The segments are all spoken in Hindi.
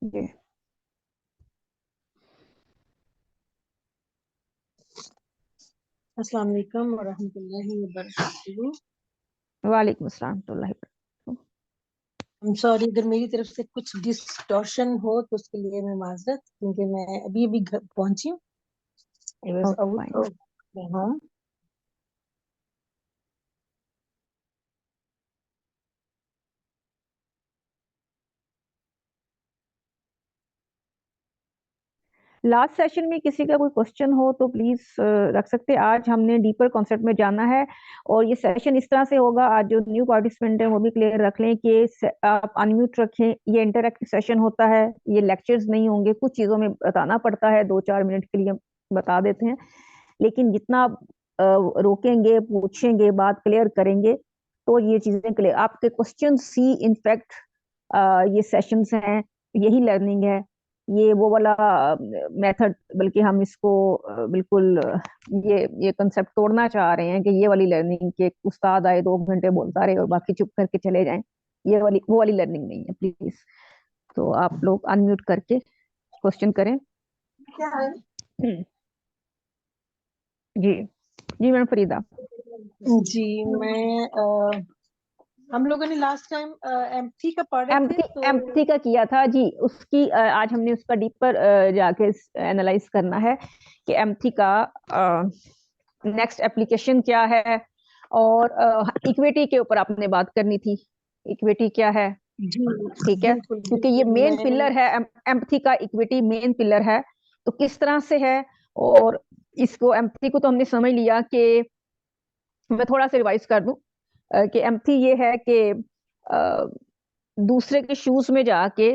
जी। अस्सलाम वालेकुम व रहमतुल्लाहि व बरकातुहू। वालेकुम अस्सलाम तो। I'm सॉरी अगर मेरी तरफ से कुछ डिस्टॉर्शन हो तो उसके लिए मैं माजरत, क्योंकि मैं अभी अभी घर पहुंची हूँ। I was okay out fine. of my home। Last session में किसी का कोई क्वेश्चन हो तो प्लीज रख सकते हैं। आज हमने डीपर कॉन्सेप्ट में जाना है और ये सेशन इस तरह से होगा। आज जो न्यू पार्टिसिपेंट है वो भी क्लियर रख लें कि आप अनम्यूट रखें। ये इंटरैक्टिव सेशन होता है, ये लेक्चर्स नहीं होंगे। कुछ चीज़ों में बताना पड़ता है, 2-4 मिनट के लिए बता देते हैं, लेकिन जितना आप रोकेंगे, पूछेंगे, बात क्लियर करेंगे तो ये चीज़ें क्लियर। आपके क्वेश्चन सी इनफैक्ट ये सेशंस हैं, यही लर्निंग है, ये वो वाला मेथड। बल्कि हम इसको बिल्कुल ये कंसेप्ट तोड़ना चाह रहे हैं कि ये वाली लर्निंग के उस्ताद आए 2 घंटे बोलता रहे और बाकी चुप करके चले जाएं, ये वाली वो वाली लर्निंग नहीं है प्लीज। तो आप लोग अनम्यूट करके क्वेश्चन करें। क्या है? जी जी मैडम फरीदा। जी मैं हम लोगों ने लास्ट टाइम एम्पथी का पढ़े थे एम्पथी तो एम्पथी का किया था जी। उसकी आज हमने उसका डीपर जाके एनालाइज करना है कि एम्पथी का नेक्स्ट एप्लीकेशन क्या है। और इक्विटी के ऊपर आपने बात करनी थी। इक्विटी क्या है? जी ठीक है, बिल्कुल क्योंकि ये बिल्कुल मेन मैं पिलर है। एम्पथी का इक्विटी मेन पिलर है। तो किस तरह से है? और इसको एम्पथी को तो हमने समझ लिया कि मैं थोड़ा सा रिवाइज कर दूं कि एम्पथी ये है कि अ, दूसरे के शूज में जाके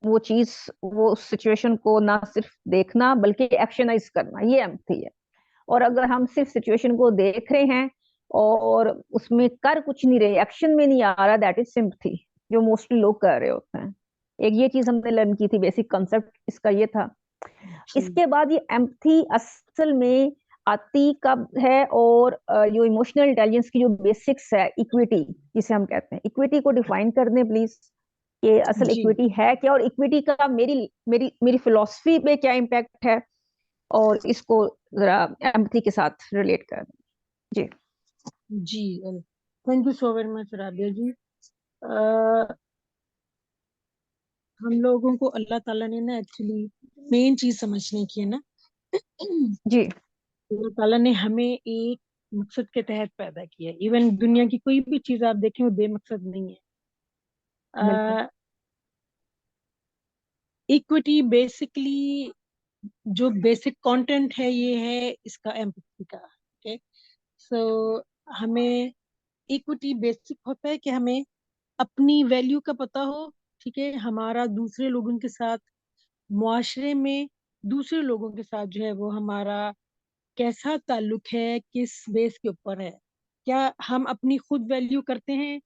वो चीज, वो उस सिचुएशन को ना सिर्फ देखना बल्कि एक्शनाइज करना, ये एम्पथी है। और अगर हम सिर्फ सिचुएशन को देख रहे हैं और उसमें कर कुछ नहीं रहे, एक्शन में नहीं आ रहा, दैट इज सिंपथी, जो मोस्टली लोग कर रहे होते हैं। एक ये चीज हमने लर्न की थी, बेसिक कंसेप्ट इसका ये था। जी इसके बाद ये एम्पथी असल में आती कब है? और जो इमोशनल इंटेलिजेंस की जो बेसिक्स है, इक्विटी जिसे हम कहते हैं, इक्विटी को डिफाइन कर दें प्लीज कि असल जी इक्विटी है क्या, और इक्विटी का मेरी मेरी मेरी फिलॉसफी पे क्या इम्पैक्ट है, और इसको जरा एम्पथी के साथ रिलेट कर दें। जी जी thank you so very much Rabia ji. हम लोगों को अल्लाह ताला ने ना एक्चुअली मेन चीज समझने की है ना। जी। अल्लाह ताला ने हमें एक मकसद के तहत पैदा किया। इवन दुनिया की कोई भी चीज आप देखें वो बेमकसद नहीं बिल्कुल। है। इक्विटी बेसिकली जो बेसिक कंटेंट है ये है इसका एम्पैथी का। ओके सो हमें इक्विटी बेसिक होता है कि हमें अपनी वैल्यू का पता हो। ठीक है, हमारा दूसरे लोगों के साथ मुआशरे में दूसरे लोगों के साथ जो है वो हमारा कैसा ताल्लुक है, किस बेस के ऊपर है। क्या हम अपनी खुद वैल्यू करते हैं,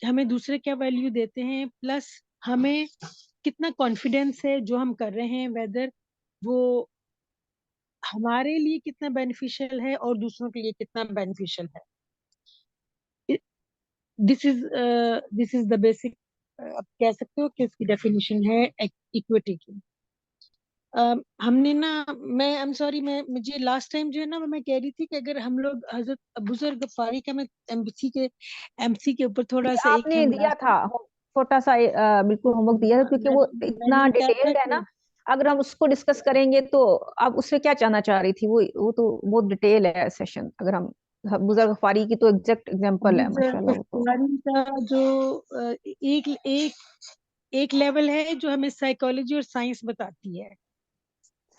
हमें दूसरे क्या वैल्यू देते हैं, प्लस हमें कितना कॉन्फिडेंस है जो हम कर रहे हैं, वेदर वो हमारे लिए कितना बेनिफिशियल है और दूसरों के लिए कितना बेनिफिशियल है। दिस इज द बेसिक, आप कह सकते हो कि उसकी डेफिनेशन है इक्विटी की। हमने ना, मैं आई एम सॉरी, मैं मुझे लास्ट टाइम जो है ना मैं कह रही थी कि अगर हम लोग हजरत अबूजर गफ्फारी का, मैं एमसी के ऊपर थोड़ा जी सा एक आपने हम दिया लास्ट था छोटा सा बिल्कुल होमवर्क दिया था, क्योंकि वो मैंने इतना कहा था डिटेल्ड है कि ना। अगर हम उसको डिस्कस करेंगे तो आप उससे क्या जानना चाह रही थी? वो तो बहुत डिटेल है सेशन। अगर हम बुजुर्ग गफारी की तो एग्जैक्ट एग्जांपल है अबूजर माशाल्लाह। वो तो गफ्फारी का जो एक एक एक लेवल है जो हमें साइकोलॉजी और साइंस बताती है।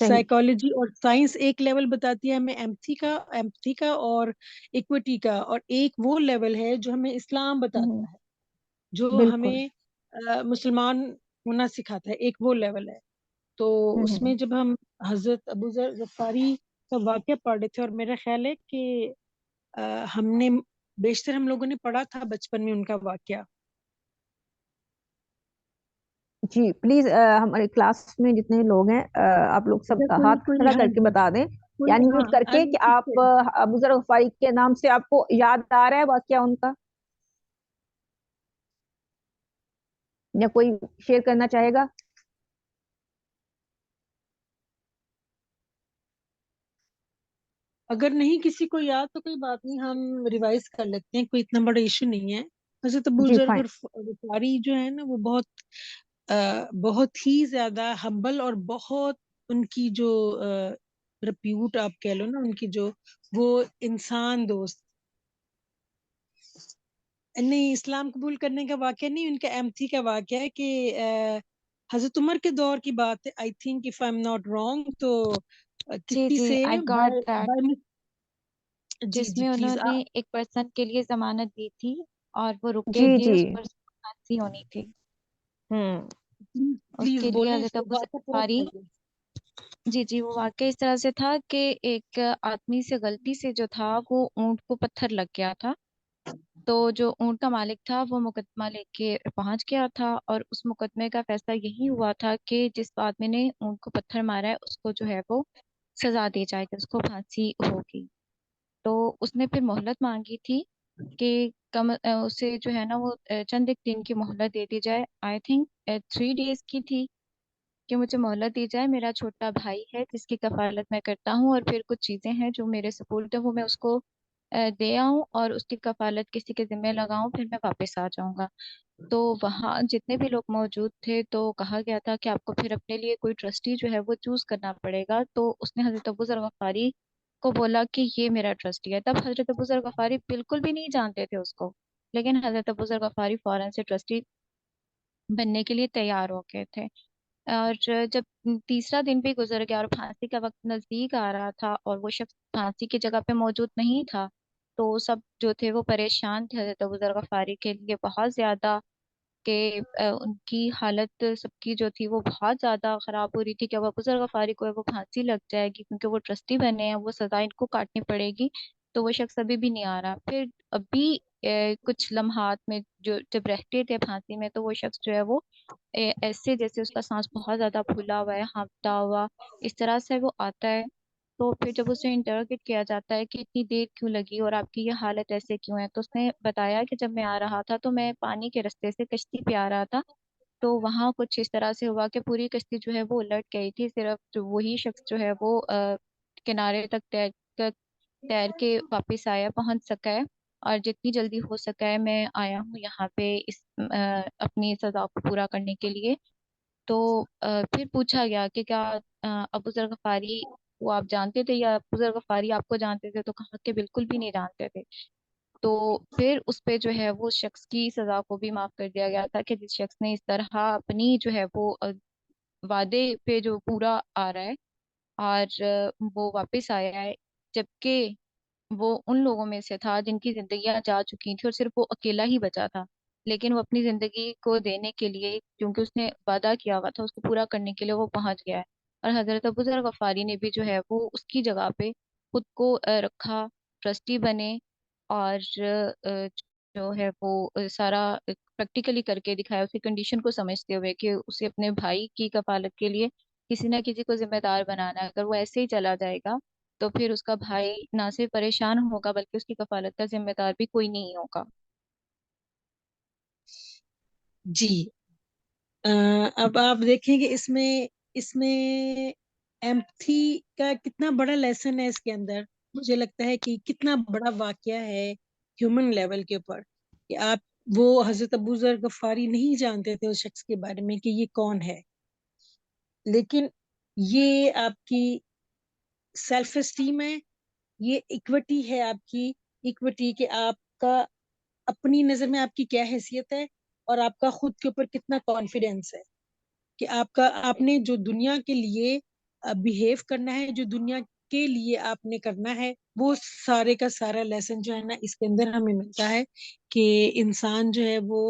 सही। साइकोलॉजी और साइंस एक लेवल बताती है हमें एम्पथी का और इक्विटी का, और एक वो लेवल है जो हमें इस्लाम हम्म, बताता है, जो बिल्कुल। हमें मुसलमान होना सिखाता है, एक वो लेवल है। तो हम्म। उसमें जब हम हजरत अबू जर गफ्फारी का वाक्य पढ़ रहे थे, और मेरा ख्याल है कि हमने बेशतर हम लोगों ने पढ़ा था बचपन में उनका वाक्य। जी प्लीज हमारे क्लास में जितने लोग हैं आप लोग सब अगर कोई हाथ कोई खड़ा हाँ करके जी, बता दें, कोई यानी हाँ म्यूट करके कि आप अनम्यूटेड। बुजुर्ग गफारी के नाम से आपको याद आ रहा है वाकया उनका, या कोई शेयर करना चाहेगा? अगर नहीं किसी को याद तो कोई बात नहीं, हम रिवाइज कर लेते हैं, कोई इतना बड़ा इशू नहीं है। वैसे तो जी बुजुर्ग फाइन। गफारी जो है ना वो बहुत बहुत ही ज्यादा हम्बल, और बहुत उनकी जो रिप्यूट आप कह लो ना, उनकी जो वो इंसान दोस्त, नहीं इस्लाम कबूल करने का वाकया नहीं, उनका एमथी का वाकया है कि हजरत उमर के दौर की बात है, I think if I am not wrong, तो जी किसी जी, से आई गॉट दैट। बाय, जी जी जिसमें प्लीज उन्होंने आप, एक पर्सन के लिए जमानत दी थी और वो रुक गए जी थे, जी। उस पर्सन को फांसी होनी थी। हम्म। प्लीज उसके लिए बोलें, हजरत इसको अबू ज़र वाक़या पूरा गफारी, सुनाइए। जी जी, वो वाकया इस तरह से था कि एक आदमी से गलती से जो था वो ऊंट को पत्थर लग गया था। तो जो ऊंट का मालिक था वो मुकदमा लेके पहुंच गया था, और उस मुकदमे का फैसला यही हुआ था कि जिस आदमी ने ऊंट को पत्थर मारा है उसको जो है वो सजा दी जाएगी, उसको फांसी होगी। तो उसने फिर मोहलत मांगी थी कि उसे जो है ना वो चंद एक दिन की मोहलत दे दी जाए। आई थिंक 3 डेज की थी कि मुझे मोहलत दी जाए। मेरा छोटा भाई है जिसकी कफालत मैं करता हूँ, और फिर कुछ चीजें हैं जो मेरे सपुर्द है वो मैं उसको दे आऊं और उसकी कफालत किसी के जिम्मे लगाऊं, फिर मैं वापस आ जाऊंगा। तो वहाँ जितने भी लोग मौजूद थे तो कहा गया था कि आपको फिर अपने लिए कोई ट्रस्टी जो है वो चूज करना पड़ेगा। तो उसने हजरत अबू जर गफारी को बोला कि ये मेरा ट्रस्टी है। तब हजरत अबू जर गफारी बिल्कुल भी नहीं जानते थे उसको, लेकिन हजरत अबू जर गफारी फौरन से ट्रस्टी बनने के लिए तैयार हो गए थे। और जब तीसरा दिन भी गुजर गया और फांसी का वक्त नजदीक आ रहा था और वो शख्स फांसी की जगह पे मौजूद नहीं था, तो सब जो थे वो परेशान थे हजरत अबू जर गफारी के लिए बहुत ज्यादा, कि उनकी हालत सबकी जो थी वो बहुत ज्यादा खराब हो रही थी कि अब अबू जर गफारी को है वो फांसी लग जाएगी, क्योंकि वो ट्रस्टी बने हैं, वो सजा इनको काटनी पड़ेगी। तो वो शख्स अभी भी नहीं आ रहा। फिर अभी कुछ लम्हात में जो जब रहते थे फांसी में, तो वो शख्स जो है वो ऐसे जैसे उसका सांस बहुत ज्यादा फूला हुआ है, हाँफता हुआ, इस तरह से वो आता है। तो फिर जब उसे इंटरोगेट किया जाता है कि इतनी देर क्यों लगी और आपकी ये हालत ऐसे क्यों है, तो उसने बताया कि जब मैं आ रहा था तो मैं पानी के रास्ते से कश्ती पे आ रहा था, तो वहां कुछ इस तरह से हुआ कि पूरी कश्ती जो है वो उलट गई थी। सिर्फ जो वही शख्स जो है वो किनारे तक तैर के वापस आया, पहुंच सका है। और जितनी जल्दी हो सका है मैं आया हूँ यहाँ पे इस अपनी सजा को पूरा करने के लिए। तो फिर पूछा गया कि क्या अबू जर गफारी वो आप जानते थे, या अबू जर गफारी आपको जानते थे? तो कहा कि बिल्कुल भी नहीं जानते थे। तो फिर उस पे जो है वो उस शख्स की सजा को भी माफ कर दिया गया था कि जिस शख्स ने इस तरह अपनी जो है वो वादे पे जो पूरा आ रहा है और वो वापस आया है, जबकि वो उन लोगों में से था जिनकी जिंदगियां जा चुकी थी और सिर्फ वो अकेला ही बचा था। लेकिन वो अपनी जिंदगी को देने के लिए, क्योंकि उसने वादा किया हुआ था, उसको पूरा करने के लिए वो पहुंच गया है। और हजरत अबू जर गफारी ने भी जो है वो उसकी जगह पे खुद को रखा, ट्रस्टी बने, और जो है वो सारा प्रैक्टिकली करके दिखाया, उसकी कंडीशन को समझते हुए कि उसे अपने भाई की कफालत के लिए किसी ना किसी को जिम्मेदार बनाना है। अगर वो ऐसे ही चला जाएगा तो फिर उसका भाई ना सिर्फ परेशान होगा बल्कि उसकी कफालत का जिम्मेदार भी कोई नहीं होगा। जी अ, अब आप देखें कि इसमें इसमें एम्पथी का कितना बड़ा लेसन है इसके अंदर। मुझे लगता है कि कितना बड़ा वाकया है ह्यूमन लेवल के ऊपर, कि आप, वो हजरत अबू जर गफारी नहीं जानते थे उस शख्स के बारे में कि ये कौन है, लेकिन ये आपकी सेल्फ एस्टीम है, ये इक्विटी है आपकी, इक्विटी कि आपका अपनी नजर में आपकी क्या हैसियत है, और आपका खुद के ऊपर कितना कॉन्फिडेंस है, कि आपका आपने जो दुनिया के लिए बिहेव करना है, जो दुनिया के लिए आपने करना है, वो सारे का सारा लेसन जो है ना इसके अंदर हमें मिलता है, कि इंसान जो है वो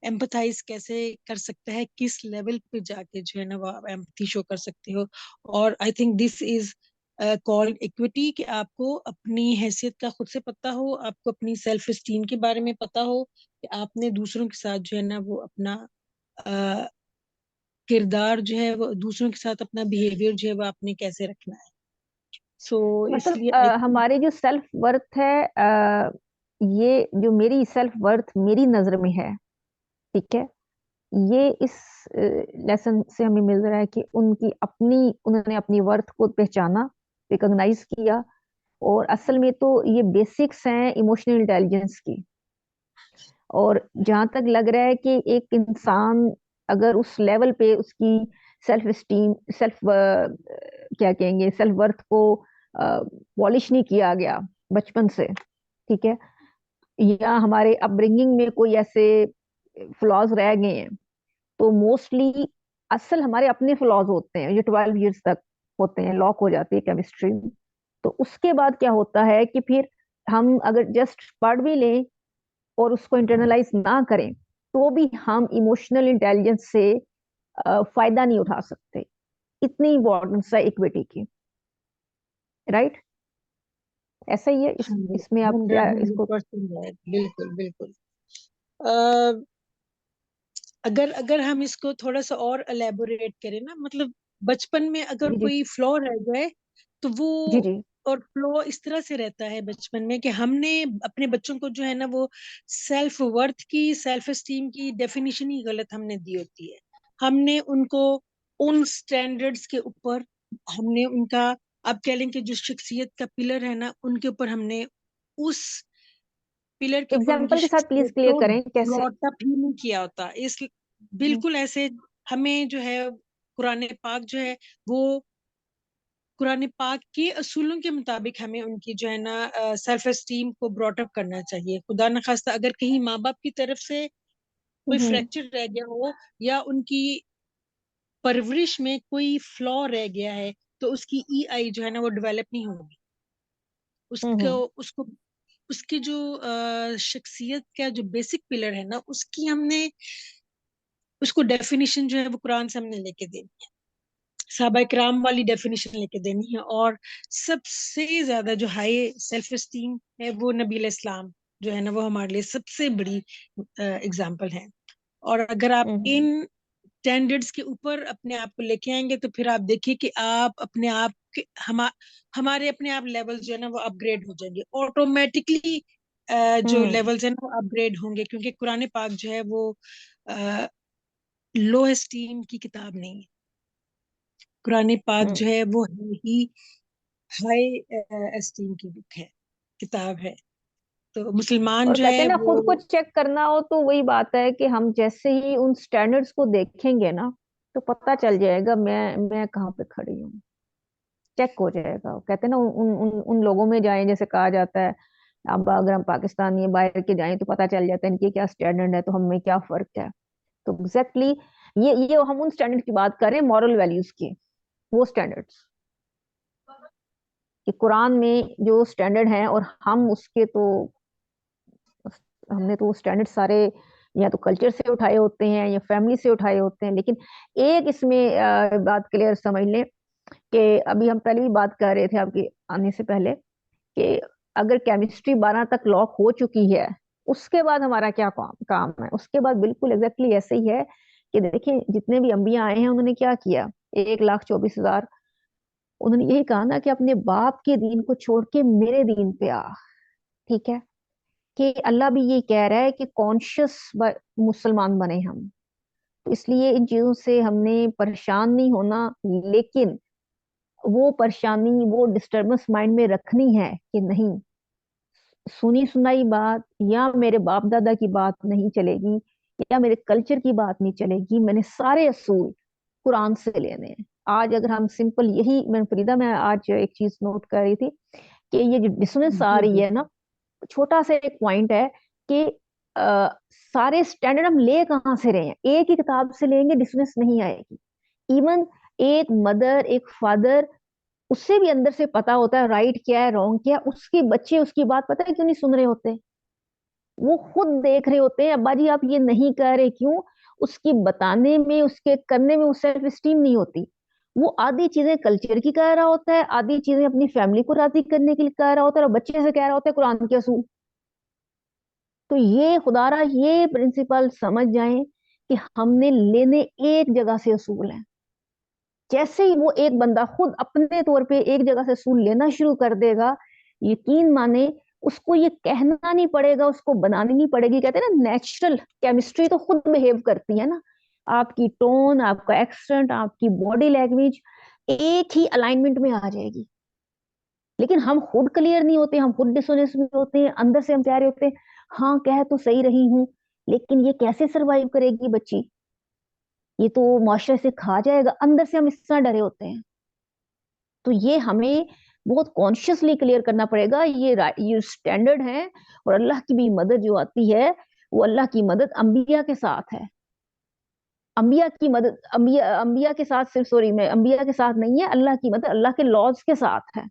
एम्पथाइज कैसे कर सकता है, किस लेवल पे जाके जो है ना वो आप एम्पथी शो कर सकते हो। और I think this is called equity, कि आपको अपनी हैसियत का खुद से पता हो, आपको अपनी सेल्फ एस्टीम के बारे में पता हो, कि आपने दूसरों के साथ जो है ना वो अपना किरदार जो है वो दूसरों के साथ अपना बिहेवियर जो है वो आपने कैसे रखना है। सो मतलब इसलिए आई थिंक, हमारे जो सेल्फ वर्थ है, ये जो मेरी सेल्फ वर्थ मेरी नजर में है, ठीक है, ये इस लेसन से हमें मिल रहा है कि उन्होंने अपनी वर्थ को पहचाना, रिकॉग्नाइज किया, और असल में तो ये बेसिक्स हैं इमोशनल इंटेलिजेंस की। और जहां तक लग रहा है कि एक इंसान अगर उस लेवल पे उसकी सेल्फ स्टीम, सेल्फ क्या कहेंगे, सेल्फ वर्थ को पॉलिश नहीं किया गया बचपन से, ठीक है, या हमारे अपब्रिंगिंग में कोई ऐसे फ्लॉज रह गए हैं, तो मोस्टली असल हमारे अपने फ्लॉज होते हैं, ये 12 ईयर्स तक होते हैं, लॉक हो जाती है केमिस्ट्री में। तो उसके बाद क्या होता है कि फिर हम अगर जस्ट पढ़ भी लें और उसको इंटरनलाइज ना करें तो भी हम इमोशनल इंटेलिजेंस से फायदा नहीं उठा सकते। इतनी इंपॉर्टेंस है इक्विटी की, राइट? ऐसा ही है। हंड्रेड इसमें आप क्या हंड्रेड इसको। परसेंट है, बिल्कुल बिल्कुल। अ, अगर अगर हम इसको थोड़ा सा और एलेबोरेट करें ना, मतलब बचपन में अगर जी जी कोई फ्लॉ रह जाए तो वो, जी जी। और फ्लॉ इस तरह से रहता है बचपन में कि हमने अपने बच्चों को जो है ना वो सेल्फ वर्थ की, सेल्फ एस्टीम की डेफिनेशन ही गलत हमने दी होती है। हमने उनको उन स्टैंडर्ड्स के ऊपर, हमने उनका, आप कह लें कि जो शख्सियत का पिलर है ना उनके ऊपर हमने उस पिलर के ऊपर उनकी एग्जाम्पल के साथ प्लीज शख्सियत क्लियर को करें कैसे। ब्रॉट अप ही नहीं किया होता। इस हम्म बिल्कुल ऐसे हमें जो है कुरान पाक जो है वो, कुरान पाक के असूलों के मुताबिक हमें उनकी जो है ना सेल्फ एस्टीम को ब्रॉट अप करना चाहिए। खुदा न खास्ता अगर कहीं माँ बाप की तरफ से कोई हम्म फ्रैक्चर रह गया हो या उनकी परवरिश में कोई फ्लॉ रह गया है तो उसकी ईआई जो है ना वो डेवलप नहीं होगी। उसको हम्म उसको उसकी जो शख्सियत का जो बेसिक पिलर है ना उसकी हमने उसको डेफिनेशन जो है वो कुरान से हमने लेके देनी है, सहाबा इकराम वाली डेफिनेशन लेके देनी है। और सबसे ज्यादा जो हाई सेल्फ एस्टीम है वो नबी इस्लाम जो है ना वो हमारे लिए सबसे बड़ी एग्जाम्पल है। और अगर आप हम्म इन स्टैंडर्ड्स के ऊपर अपने आप को लेके आएंगे तो फिर आप देखिए कि आप अपने आप के हमारे अपने आप लेवल जो है ना वो अपग्रेड हो जाएंगे ऑटोमेटिकली। जो हम्म लेवल्स है ना वो अपग्रेड होंगे, क्योंकि कुरान पाक जो है वो लो एस्टीम की किताब नहीं है। कुरान पाक हम्म। जो है वो है ही हाई एस्टीम की बुक है, किताब है। तो मुसलमान और जो कहते है हैं ना, वो, खुद को चेक करना हो तो वही बात है कि हम जैसे ही उन स्टैंडर्ड्स को देखेंगे ना तो पता चल जाएगा मैं कहाँ पे खड़ी हूँ। चेक हो जाएगा। कहते हैं ना, उन उन उन लोगों में जाएं, जैसे कहा जाता है, अब अगर हम पाकिस्तान या बाहर के जाएं तो पता चल जाता है इनके क्या स्टैंडर्ड है, तो हम में क्या फर्क है। तो एग्जैक्टली ये हम उन स्टैंडर्ड की बात करें, मॉरल वैल्यूज की, वो स्टैंडर्ड्स कि कुरान में जो स्टैंडर्ड हैं, और हम उसके तो हमने तो वो स्टैंडर्ड सारे या तो कल्चर से उठाए होते हैं या फैमिली से उठाए होते हैं। लेकिन एक इसमें बात क्लियर समझ लें कि अभी हम पहले भी बात कर रहे थे आपके आने से पहले कि अगर केमिस्ट्री 12 तक लॉक हो चुकी है, उसके बाद हमारा क्या काम काम है। उसके बाद बिल्कुल एग्जैक्टली ऐसे ही है कि देखिए जितने भी अंबिया आए हैं उन्होंने क्या किया, 1,24,000, उन्होंने यही कहा ना कि अपने बाप के दीन को छोड़ के मेरे दीन पे आ। ठीक है, कि अल्लाह भी ये कह रहा है कि कॉन्शियस मुसलमान बने हम। तो इसलिए इन चीजों से हमने परेशान नहीं होना, लेकिन वो परेशानी, वो डिस्टरबेंस माइंड में रखनी है कि नहीं, सुनी सुनाई बात या मेरे बाप दादा की बात नहीं चलेगी या मेरे कल्चर की बात नहीं चलेगी। मैंने सारे असूल कुरान से लेने हैं। आज अगर हम सिंपल यही, मैं फरीदा, मैं आज एक चीज नोट कर रही थी कि ये जो डिसोनेंस आ जी रही जी, है ना, छोटा सा एक पॉइंट है कि सारे स्टैंडर्ड हम ले कहाँ से रहे हैं, एक ही किताब से लेंगे डिसोनेंस नहीं आएगी। इवन एक मदर, एक फादर, उससे भी अंदर से पता होता है राइट क्या है, रॉन्ग क्या है। उसके बच्चे उसकी बात पता है क्यों नहीं सुन रहे होते, वो खुद देख रहे होते हैं, अब्बा जी आप ये नहीं कर रहे क्यों। उसकी बताने में, उसके करने में वो सेल्फ स्टीम नहीं होती। वो आधी चीजें कल्चर की कह रहा होता है, आधी चीजें अपनी फैमिली को राजी करने के लिए कह रहा होता है, और बच्चे से कह रहा होता है कुरान के असूल। तो ये खुदारा ये प्रिंसिपल समझ जाएं कि हमने लेने एक जगह से असूल हैं। जैसे ही वो एक बंदा खुद अपने तौर पे एक जगह से असूल लेना शुरू कर देगा, यकीन माने उसको ये कहना नहीं पड़ेगा, उसको बनानी नहीं पड़ेगी। कहते हैं ना, नेचुरल केमिस्ट्री तो खुद बिहेव करती है ना। आपकी टोन, आपका एक्सेंट, आपकी बॉडी लैंग्वेज एक ही अलाइनमेंट में आ जाएगी। लेकिन हम खुद क्लियर नहीं होते, हम खुद डिसोनेस्ट भी होते हैं, अंदर से हम कह रहे होते हैं हाँ कह तो सही रही हूँ, लेकिन ये कैसे सरवाइव करेगी बच्ची, ये तो मास्टर से खा जाएगा, अंदर से हम इतना डरे होते हैं। तो ये हमें बहुत कॉन्शियसली क्लियर करना पड़ेगा, ये स्टैंडर्ड है। और अल्लाह की भी मदद जो आती है, वो अल्लाह की मदद अंबिया के साथ है। अंबिया की मदद, अंबिया के साथ सिर्फ, सॉरी, मैं अंबिया के साथ नहीं है, अल्लाह की मदद अल्लाह के लॉज के साथ है।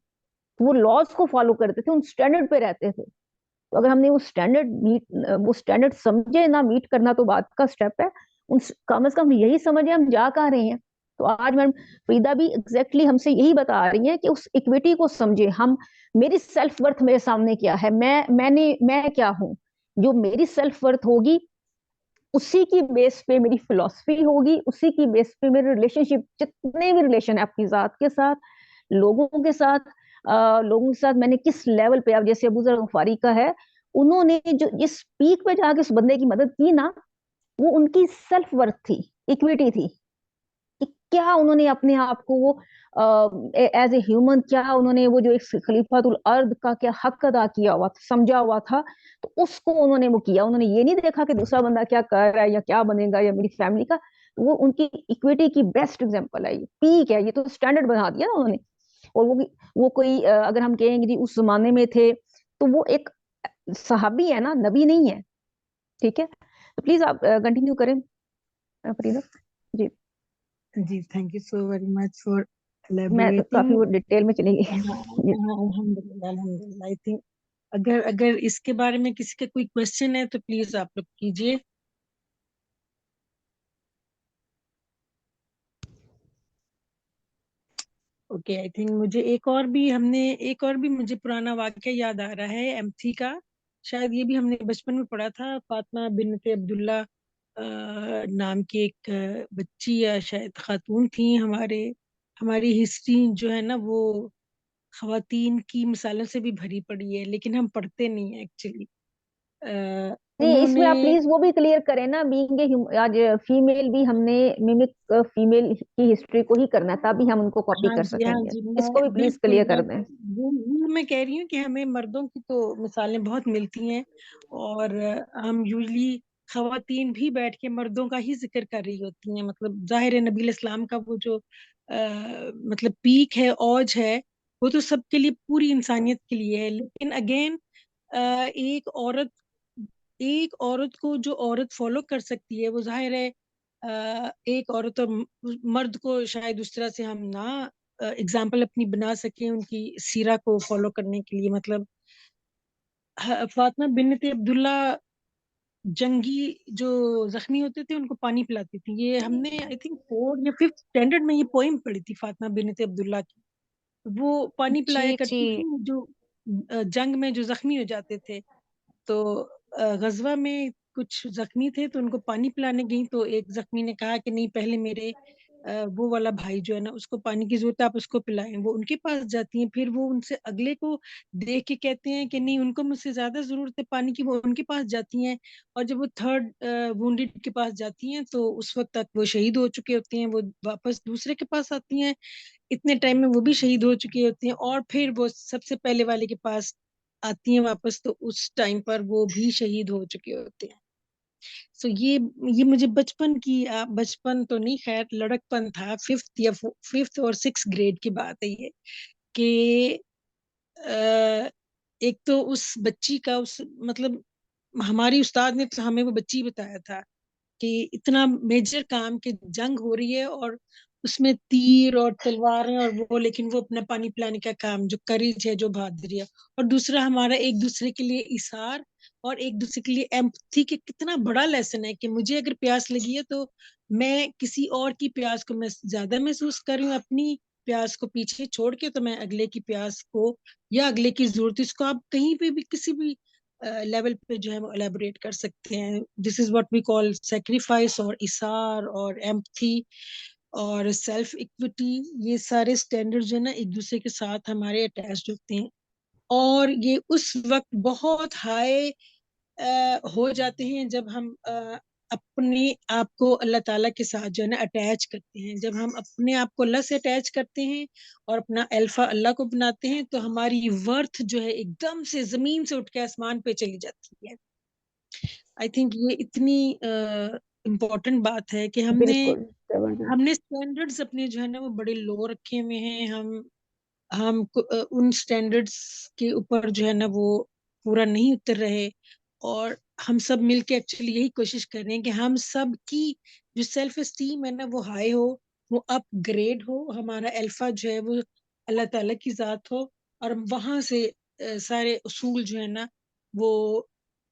वो लॉज को फॉलो करते थे, उन स्टैंडर्ड पे रहते थे। तो अगर हमने वो स्टैंडर्ड समझे ना, मीट करना तो बात का स्टेप है, उन कम से कम यही समझे हम जा कहाँ रहे हैं। तो आज मैम फरीदा भी एग्जैक्टली हमसे यही बता रही है कि उस इक्विटी को समझे हम। मेरी सेल्फ वर्थ मेरे सामने क्या है, मैं क्या हूँ, जो मेरी सेल्फ वर्थ होगी उसी की बेस पे मेरी फिलॉसफी होगी, उसी की बेस पे मेरे रिलेशनशिप, जितने भी रिलेशन है अपनी जात के साथ, लोगों के साथ, लोगों के साथ मैंने किस लेवल पे, अब जैसे अबू जर गफारी का है, उन्होंने जो जिस पीक पे जाके उस बंदे की मदद की ना, वो उनकी सेल्फ वर्थ थी, इक्विटी थी, कि क्या उन्होंने अपने आप को वो एज ए ह्यूमन, क्या उन्होंने वो जो एक खलीफातुल अर्द का क्या हक अदा किया हुआ था, समझा हुआ था, तो उसको उन्होंने वो किया। उन्होंने ये नहीं देखा कि दूसरा बंदा क्या कर रहा है या क्या बनेगा या मेरी फैमिली का। वो उनकी इक्विटी की बेस्ट एग्जांपल है, ये पीक है, ये तो स्टैंडर्ड बना दिया ना उन्होंने। और वो कोई अगर हम कहेंगे जी उस जमाने में थे, तो वो एक सहाबी है ना, नबी नहीं है। ठीक है, तो प्लीज आप कंटिन्यू करें फरीदा जी। जी, thank you so very much for मैं तो काफी एलेबोरेटिंग। वो डिटेल में चली गई जी। अल्हम्दुलिल्लाह अल्हम्दुलिल्लाह। आई थिंक अगर अगर इसके बारे में किसी का कोई क्वेश्चन है तो प्लीज आप लोग कीजिए। ओके, आई थिंक मुझे एक और भी मुझे पुराना वाक्य याद आ रहा है एमथी का। शायद ये भी हमने बचपन में पढ़ा था। फातिमा बिन्त अब्दुल्ला नाम की एक बच्ची या शायद खातून थी। हमारी हिस्ट्री जो है ना, वो खवातीन की मिसालों से भी भरी पड़ी है, लेकिन हम पढ़ते नहीं है एक्चुअली। नहीं, उन्होंने, इसमें आप प्लीज वो भी क्लियर करें ना, बीइंग आज फीमेल भी हमने मिमिक फीमेल की हिस्ट्री को ही करना है, तभी हम उनको कॉपी हाँ कर जी, हाँ सकेंगे। जी, इसको भी मैं प्लीज बिल्कुल क्लियर कर बस दें। वो मैं कह रही हूँ कि हमें मर्दों की तो मिसालें बहुत मिलती हैं, और हम यूजली खवातीन भी बैठ के मर्दों का ही जिक्र कर रही होती हैं। मतलब जाहिर है नबी इस्लाम का वो जो मतलब पीक है, औज है, वो तो सबके लिए, पूरी इंसानियत के लिए है। लेकिन अगेन एक औरत एक औरत को जो औरत फॉलो कर सकती है, वो जाहिर है एक औरत और मर्द को शायद उस तरह से हम ना एग्जाम्पल अपनी बना सकें उनकी सीरा को फॉलो करने के लिए। मतलब फातिमा बिन्त अब्दुल्ला जंगी जो जख्मी होते थे उनको पानी पिलाती थी। ये हमने आई थिंक 4th या 5th स्टैंडर्ड में ये पोइम पढ़ी थी, फातिमा बिन्त अब्दुल्ला की। वो पानी पिलाया जी जी। करती थी जो जंग में जो जख्मी हो जाते थे। तो गजवा में कुछ जख्मी थे तो उनको पानी पिलाने गई, तो एक जख्मी ने कहा कि नहीं, पहले मेरे वो वाला भाई जो है ना, उसको पानी की जरूरत है, आप उसको पिलाएं। वो उनके पास जाती हैं, फिर वो उनसे अगले को देख के कहते हैं कि नहीं, उनको मुझसे ज्यादा जरूरत है पानी की, वो उनके पास जाती हैं। और जब वो थर्ड वुंडेड के पास जाती हैं, तो उस वक्त तक वो शहीद हो चुके होते हैं। वो वापस दूसरे के पास आती हैं, इतने टाइम में वो भी शहीद हो चुके होते हैं। और फिर वो सबसे पहले वाले के पास आती हैं वापस, तो उस टाइम पर वो भी शहीद हो चुके होते हैं। सो ये मुझे बचपन तो नहीं, खैर लड़कपन था, 5th और 6th ग्रेड की बात है ये, कि एक तो उस बच्ची का, उस मतलब हमारी उस्ताद ने तो हमें वो बच्ची बताया था कि इतना मेजर काम कि जंग हो रही है और उसमें तीर और तलवारें और वो, लेकिन वो अपना पानी पिलाने का काम, जो करेज है, जो बहादुरी है। और दूसरा हमारा एक दूसरे के लिए इसार और एक दूसरे के लिए एम्पथी, कि कितना बड़ा लेसन है कि मुझे अगर प्यास लगी है तो मैं किसी और की प्यास को मैं ज्यादा महसूस कर रही हूँ, अपनी प्यास को पीछे छोड़ के, तो मैं अगले की प्यास को या अगले की जरूरत, इसको आप कहीं पे भी किसी भी लेवल पे जो है वो एलेबोरेट कर सकते हैं। This is what we call sacrifice और इसार और एम्पथी और सेल्फ इक्विटी। ये सारे स्टैंडर्ड जो है ना, एक दूसरे के साथ हमारे अटैच्ड होते हैं, और ये उस वक्त बहुत हाई हो जाते हैं जब हम अपने आप को अल्लाह ताला के साथ जो है ना अटैच करते हैं, जब हम अपने आप को अल्लाह से अटैच करते हैं और अपना अल्फा अल्लाह को बनाते हैं, तो हमारी वर्थ जो है एकदम से जमीन से उठ के आसमान पे चली जाती है। आई थिंक ये इतनी इम्पोर्टेंट बात है कि हमने बिल्कुल जबरदस्त। हमने स्टैंडर्ड्स अपने जो है ना वो बड़े लो रखे हुए हैं। उन स्टैंडर्ड्स के ऊपर जो है ना वो पूरा नहीं उतर रहे, और हम सब मिलके एक्चुअली यही कोशिश कर रहे हैं कि हम सब की जो सेल्फ एस्टीम है ना वो हाई हो, वो अपग्रेड हो, हमारा अल्फा जो है वो अल्लाह ताला की जात हो, और वहां से सारे उसूल जो है ना वो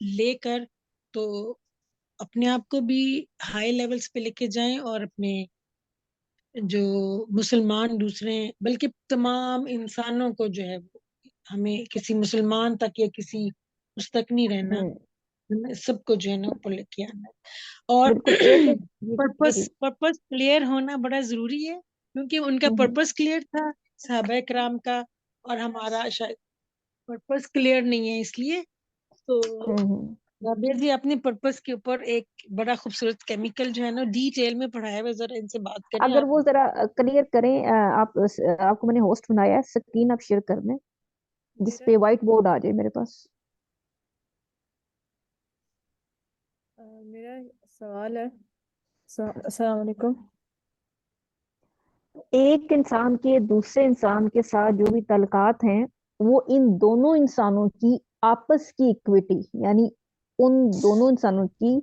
लेकर तो अपने आप को भी हाई लेवल्स पे लेके जाएं, और अपने जो मुसलमान दूसरे बल्कि तमाम इंसानों को जो है वो, हमें किसी मुसलमान तक या किसी उस तक नहीं रहना, हम्म। हमें सबको जो है ना ऊपर लेके आना है। और बिल्कुल एक एक जी जी पर्पस जी। पर्पस क्लियर होना बड़ा जरूरी है, क्योंकि उनका हम्म पर्पस क्लियर था सहाबा कराम का, और हमारा शायद पर्पस क्लियर नहीं है, इसलिए तो हम्म। राबिया जी अपने पर्पस के ऊपर एक बड़ा खूबसूरत केमिकल जो है ना डिटेल में पढ़ाया हुआ, जरा इनसे बात करें अगर आप। वो जरा क्लियर करें, आपको मैंने होस्ट बनाया है, स्क्रीन आप शेयर कर दें जिस मेरा पे व्हाइट बोर्ड आ जाए मेरे पास। मेरा सवाल है। अस्सलाम वालेकुम। एक इंसान के दूसरे इंसान के साथ जो भी तल्लुकात हैं, वो इन दोनों इंसानों की आपस की इक्विटी, यानी उन दोनों इंसानों की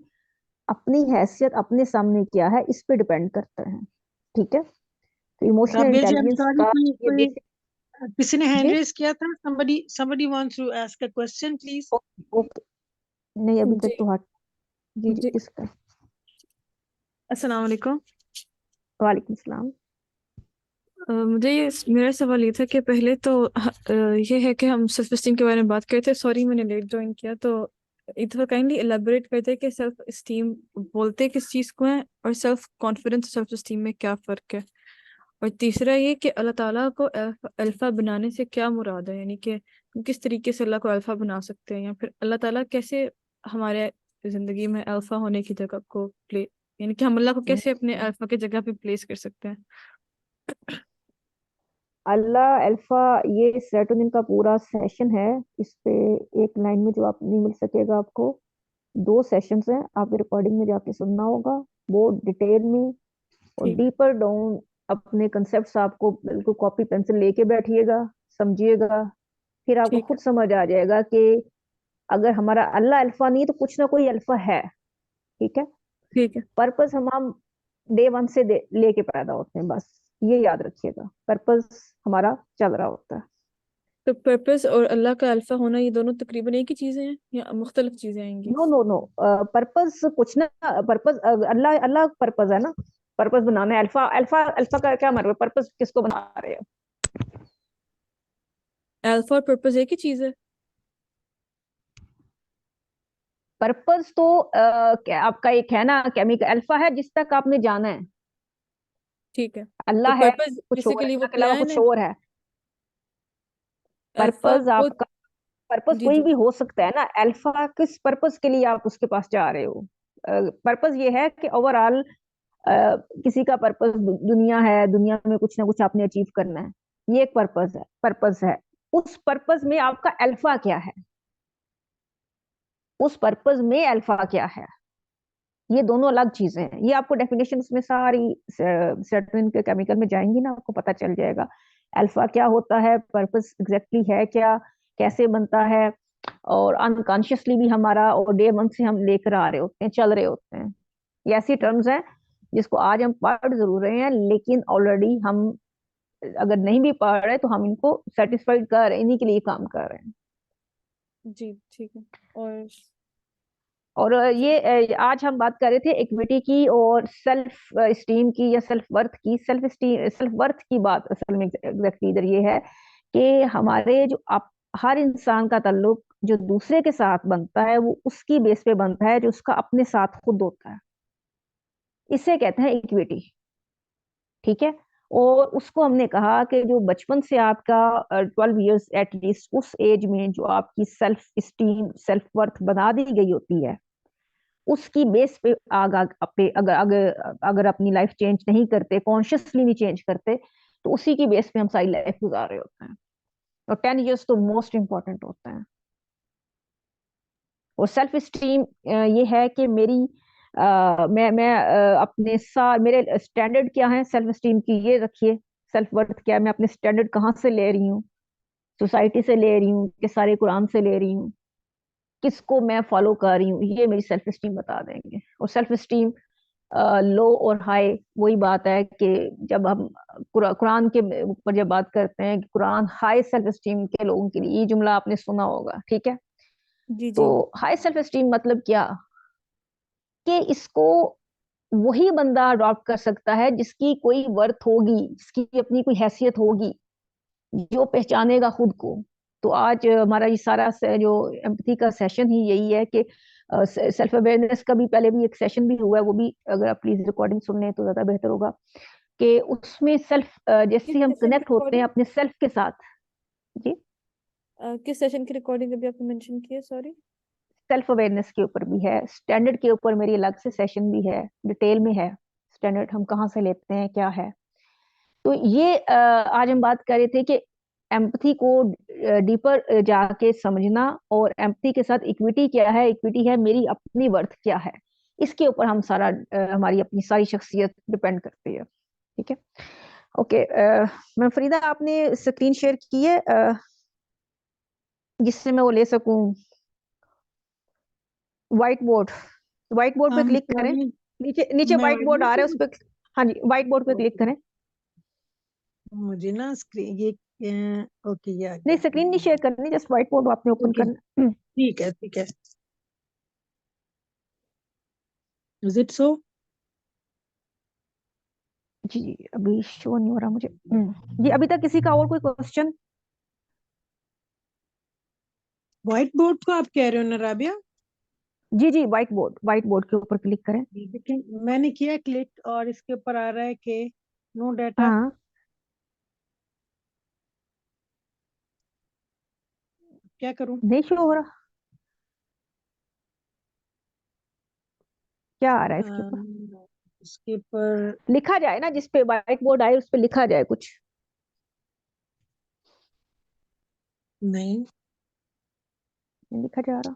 अपनी हैसियत अपने सामने क्या है, इस पे डिपेंड करता है। ठीक है, तो emotional Rabia ji, I am intelligence sorry, का कोई ये कोई बेसिक। किसी ने हैंड जी रेज किया था, somebody wants to ask a question please। Okay okay. नहीं अभी तक जी तो हट। जी जी जी। किसका? अस्सलाम वालेकुम। वालेकुम सलाम। मुझे ये मेरा सवाल ये था कि पहले तो ये है कि हम सेल्फ एस्टीम के बारे में बात करे थे। सॉरी मैंने लेट ज्वाइन किया, तो एक दफा काइंडली एलेबोरेट करते कि सेल्फ एस्टीम बोलते किस चीज़ को है, और सेल्फ कॉन्फिडेंस सेल्फ एस्टीम में क्या फ़र्क है। और तीसरा ये कि अल्लाह ताला को अल्फा बनाने से क्या मुराद है, यानी कि हम किस तरीके से अल्लाह को अल्फा बना सकते हैं, या फिर अल्लाह ताला कैसे हमारे जिंदगी में अल्फा होने की जगह को प्ले, यानी कि हम अल्लाह को कैसे अपने अल्फा की जगह पे प्लेस कर सकते हैं। अल्लाह अल्फा, ये सेरोटोनिन का पूरा सेशन है। इस पे एक लाइन में जो आप नहीं मिल सकेगा आपको। 2 सेशंस हैं, आपको रिकॉर्डिंग में जाके सुनना होगा बहुत डिटेल में और ठीक डीपर डाउन। अपने कंसेप्ट्स आपको बिल्कुल कॉपी पेंसिल लेके बैठिएगा, समझिएगा, फिर आपको ठीक है। खुद समझ आ जाएगा कि अगर हमारा अल्लाह अल्फा नहीं तो कुछ ना कोई अल्फा है। ठीक है, ठीक है। पर्पस हम डे वन से लेके पैदा होते हैं, बस ये याद रखिएगा, पर्पस हमारा चल रहा होता है। तो पर्पस और अल्लाह का अल्फा होना ये दोनों तकरीबन एक ही चीजें हैं या मुख्तलिफ चीजें आएंगी? नो नो नो, पर्पस कुछ ना, पर्पस अल्लाह अल्लाह पर्पस है ना, पर्पस बनाना है। अल्फा अल्फा अल्फा का क्या मतलब, पर्पस किसको बना रहे हो? अल्फा और पर्पस एक ही चीज है? पर्पस तो क्या आपका एक है ना, केमिकल अल्फा है जिस तक आपने जाना है। ठीक है। तो अल्लाह है पर्पस कुछ और है, बेसिकली वो अल्लाह के अलावा प्लान कुछ है। और है। अल्फा पर्पस वो। आपका, पर्पस जी कोई जी। भी हो सकता है ना। अल्फा किस पर्पस के लिए आप उसके पास जा रहे हो? पर्पस ये है कि ओवरऑल किसी का पर्पस दुनिया है, दुनिया में कुछ ना कुछ आपने अचीव करना है, ये एक पर्पस है। उस पर्पस में आपका अल्फा क्या है, उस पर्पस में अल्फा क्या है, ये दोनों अलग चीजें हैं। ये आपको डेफिनेशन उसमें सारी सेरोटोनिन के केमिकल में जाएंगी ना, आपको पता चल जाएगा अल्फा क्या होता है, पर्पस एग्जैक्टली है क्या, कैसे बनता है। और अनकॉन्शियसली भी हमारा, और डे वन से हम लेकर आ रहे होते हैं, चल रहे होते हैं। ये ऐसी टर्म्स हैं जिसको आज हम पढ़ जरूर रहे हैं, लेकिन ऑलरेडी हम अगर नहीं भी पढ़ रहे तो हम इनको सेटिस्फाइड कर रहे हैं, इन्हीं के लिए काम कर रहे हैं। जी ठीक है। और और ये आज हम बात कर रहे थे इक्विटी की और सेल्फ स्टीम की या सेल्फ वर्थ की। सेल्फ वर्थ की बात असल में एग्जैक्टली इधर ये है कि हमारे जो आप, हर इंसान का ताल्लुक जो दूसरे के साथ बनता है वो उसकी बेस पे बनता है जो उसका अपने साथ खुद होता है। इसे कहते हैं इक्विटी। ठीक है, और उसको हमने कहा कि जो बचपन से आपका 12 इयर्स एटलीस्ट, उस एज में जो आपकी सेल्फ स्टीम सेल्फ वर्थ बना दी गई होती है, उसकी बेस पे अगर अपनी लाइफ चेंज नहीं करते, कॉन्शियसली नहीं चेंज करते, तो उसी की बेस पे हम सारी लाइफ गुजार रहे होते हैं। और 10 years तो मोस्ट इंपॉर्टेंट होते हैं। और सेल्फ स्टीम ये है कि मैं अपने मेरे स्टैंडर्ड क्या है सेल्फ स्टीम की, ये रखिए। सेल्फ वर्थ क्या है, मैं अपने स्टैंडर्ड कहाँ से ले रही हूँ, सोसाइटी से ले रही हूँ कि सारे कुरान से ले रही हूँ, किसको मैं फॉलो कर रही हूँ, ये मेरी सेल्फ स्टीम बता देंगे। और सेल्फ स्टीम लो और हाई वही बात है कि जब हम कुरान के ऊपर जब बात करते हैं कि कुरान हाई सेल्फ स्टीम के लोगों के लिए, ये जुमला आपने सुना होगा, ठीक है। जी तो जी। हाई सेल्फ स्टीम मतलब क्या, कि इसको वही बंदा अडॉप्ट कर सकता है जिसकी कोई वर्थ होगी, जिसकी अपनी कोई हैसियत होगी, जो पहचानेगा खुद को। तो आज हमारा ये सारा जो एम्पैथी का सेशन ही यही है कि सेल्फ अवेयरनेस का भी पहले भी एक सेशन भी हुआ है, वो भी अगर आप प्लीज रिकॉर्डिंग सुन लें तो ज्यादा बेहतर होगा। कि उसमें सेल्फ किस जैसे हम सेशन की कनेक्ट होते हैं रिकॉर्डिंग? अपने सेल्फ के साथ। जी, किस सेशन की रिकॉर्डिंग अभी आपने मेंशन की है, सॉरी? सेल्फ अवेयरनेस के ऊपर भी है, स्टैंडर्ड के ऊपर मेरी अलग से सेशन भी है, डिटेल में है स्टैंडर्ड हम कहाँ से लेते हैं क्या है। तो ये आज हम बात कर रहे थे कि एम्पथी को डीपर जाके समझना, और एम्पथी के साथ इक्विटी क्या है, इक्विटी है मेरी अपनी वर्थ क्या है, इसके ऊपर हम सारा हमारी अपनी सारी शख्सियत डिपेंड करती है। ठीक है, ओके। मैं फरीदा, आपने स्क्रीन शेयर की है जिससे मैं वो ले सकूं, व्हाइट बोर्ड? व्हाइट बोर्ड पे क्लिक करें, सॉरी, नीचे नीचे मैं व्हाइट बोर्ड आ रहा है उस पर। हाँ जी, व्हाइट बोर्ड पे क्लिक करें। मुझे ना स्क्रीन ये ओके, ये आ नहीं, गया। स्क्रीन नहीं शेयर करनी, जस्ट व्हाइट बोर्ड आपने ओपन ओके, करना। ठीक है ठीक है। Is it so? जी जी, अभी शो नहीं हो रहा मुझे। जी, अभी तक किसी का और कोई क्वेश्चन? व्हाइट बोर्ड को आप कह रहे हो ना राबिया? जी जी, व्हाइट बोर्ड के ऊपर क्लिक करें। लेकिन मैंने किया क्लिक और इसके ऊपर आ रहा है कि नो डाटा। हाँ, क्या करूं? नहीं शो हो रहा, क्या आ रहा है इसके ऊपर? इसके ऊपर लिखा जाए ना, जिस पे व्हाइट बोर्ड आए उस पे लिखा जाए कुछ। नहीं। नहीं लिखा जा रहा।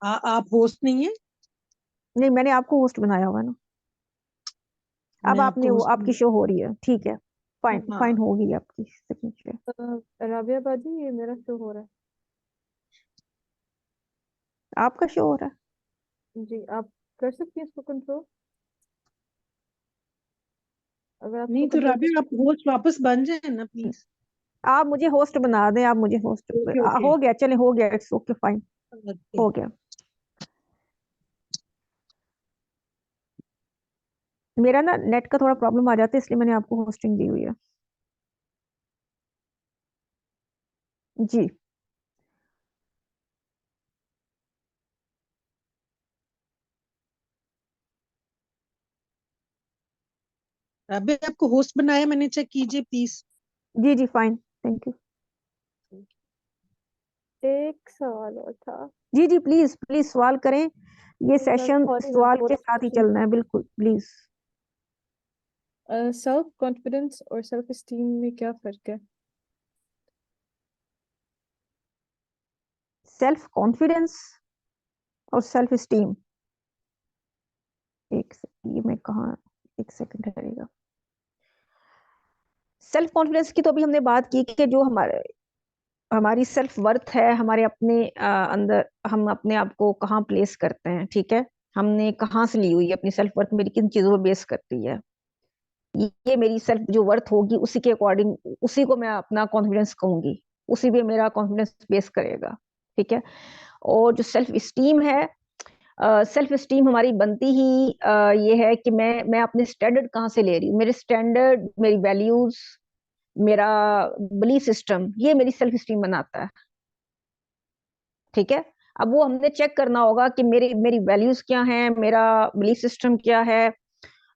आप होस्ट नहीं है? नहीं, मैंने आपको होस्ट बनाया हुआ है ना। अब मैं आपने आपको वो, होस्ट आपकी शो हो रही है, ठीक है। फाइन फाइन हाँ। होगी आपकी सिग्नेचर। राबिया बाजी, ये मेरा शो हो रहा आपका शो हो रहा है। है जी। आप कर सकती हैं इसको कंट्रोल, अगर आपको नहीं तो कंट्रोल कर। राबिया, आप होस्ट वापस बन जाए ना प्लीज। आप मुझे होस्ट बना दें, आप मुझे होस्ट। ओके ओके हो गया, चले हो गया, इट्स ओके, फाइन, ओके। हो गया। मेरा ना नेट का थोड़ा प्रॉब्लम आ जाता है, इसलिए मैंने आपको होस्टिंग दी हुई है। जी, राबिया, आपको होस्ट बनाया मैंने, चेक कीजिए प्लीज। जी जी, फाइन, थैंक यू। एक सवाल और था। जी जी, प्लीज प्लीज सवाल करें, ये एक बार सेशन सॉरी, मैं सवाल के दोबारा साथ ही क्वेश्चन। चलना है, बिल्कुल प्लीज। सेल्फ कॉन्फिडेंस और सेल्फ एस्टीम में क्या फर्क है? सेल्फ कॉन्फिडेंस और सेल्फ स्टीम, ये मैं कहाँ, एक सेकंड रहेगा। सेल्फ कॉन्फिडेंस की तो अभी हमने बात की कि जो हमारी सेल्फ वर्थ है, हमारे अपने अंदर हम अपने आप को कहाँ प्लेस करते हैं, ठीक है। हमने कहाँ से ली हुई है अपनी सेल्फ वर्थ, मेरी किन चीजों पर बेस करती है, ये मेरी सेल्फ जो वर्थ होगी उसी के अकॉर्डिंग, उसी को मैं अपना कॉन्फिडेंस कहूंगी, उसी पे मेरा कॉन्फिडेंस बेस करेगा, ठीक है। और जो सेल्फ स्टीम है, सेल्फ स्टीम हमारी बनती ही ये है कि मैं अपने स्टैंडर्ड कहाँ से ले रही हूँ, मेरे स्टैंडर्ड, मेरी वैल्यूज, मेरा बिलीफ सिस्टम, ये मेरी सेल्फ स्टीम बनाता है, ठीक है। अब वो हमने चेक करना होगा कि मेरी मेरी वैल्यूज क्या हैं, मेरा बिलीफ सिस्टम क्या है,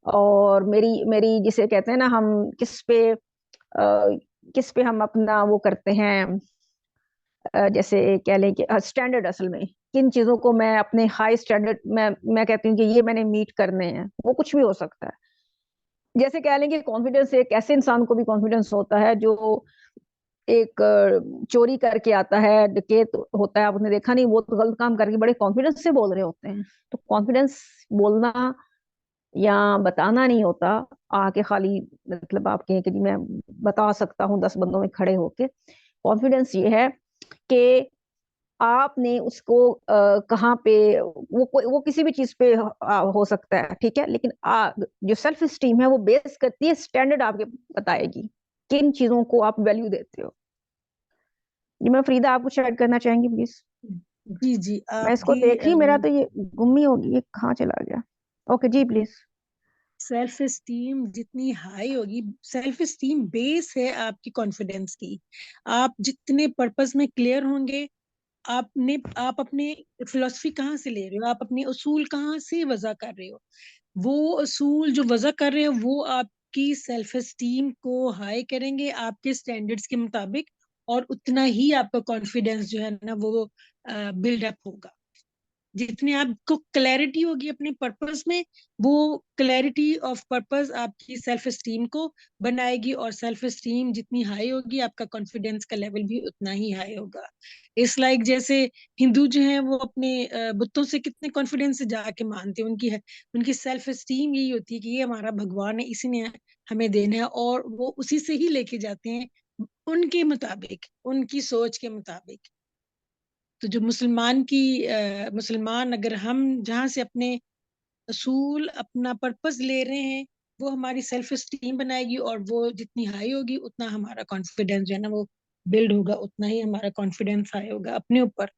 और मेरी मेरी जिसे कहते हैं ना, हम किस पे हम अपना वो करते हैं, जैसे कह लें कि स्टैंडर्ड, असल में किन चीजों को मैं अपने हाई स्टैंडर्ड मैं कहती हूँ कि ये मैंने मीट करने हैं, वो कुछ भी हो सकता है। जैसे कह लेंगे कॉन्फिडेंस, एक ऐसे इंसान को भी कॉन्फिडेंस होता है जो एक चोरी करके आता है, डकैत होता है, आपने देखा नहीं, वो तो गलत काम करके बड़े कॉन्फिडेंस से बोल रहे होते हैं। तो कॉन्फिडेंस बोलना या बताना नहीं होता आके खाली, मतलब आप कहें कि जी मैं बता सकता हूँ 10 बंदों में खड़े होके। कॉन्फिडेंस ये है कि आपने उसको कहाँ पे, वो किसी भी चीज पे हो सकता है, ठीक है, लेकिन जो सेल्फ स्टीम है वो बेस करती है स्टैंडर्ड, आपके बताएगी किन चीजों को आप वैल्यू देते हो। जी मैं फ्रीदा, आप कुछ ऐड करना चाहेंगी प्लीज? जी जी, मैं इसको आपकी देख रही, मेरा तो ये गुम्मी होगी, ये कहाँ चला गया? ओके जी प्लीज। सेल्फ एस्टीम जितनी हाई होगी, सेल्फ एस्टीम बेस है आपकी कॉन्फिडेंस की। आप जितने पर्पस में क्लियर होंगे, आप अपने फिलोसफी कहाँ से ले रहे हो, आप अपने उसूल कहाँ से वजह कर रहे हो, वो उसूल जो वजह कर रहे हो वो आपकी सेल्फ एस्टीम को हाई करेंगे आपके स्टैंडर्ड्स के मुताबिक, और उतना ही आपका कॉन्फिडेंस जो है ना वो बिल्डअप होगा। जितने आपको क्लैरिटी होगी अपने पर्पस में, वो क्लैरिटी ऑफ पर्पस आपकी सेल्फ एस्टीम को बनाएगी, और सेल्फ एस्टीम जितनी हाई होगी आपका कॉन्फिडेंस का लेवल भी उतना ही हाई होगा। इस लाइक जैसे हिंदू जो है वो अपने बुतों से कितने कॉन्फिडेंस से जाके मानते हैं, उनकी सेल्फ एस्टीम यही होती है कि ये हमारा भगवान है, इसी ने हमें देना है, और वो उसी से ही लेके जाते हैं उनके मुताबिक, उनकी सोच के मुताबिक। तो जो मुसलमान अगर हम जहाँ से अपने असूल अपना पर्पस ले रहे हैं, वो हमारी सेल्फ एस्टीम बनाएगी, और वो जितनी हाई होगी उतना हमारा कॉन्फिडेंस जो है ना वो बिल्ड होगा, उतना ही हमारा कॉन्फिडेंस हाई होगा अपने ऊपर।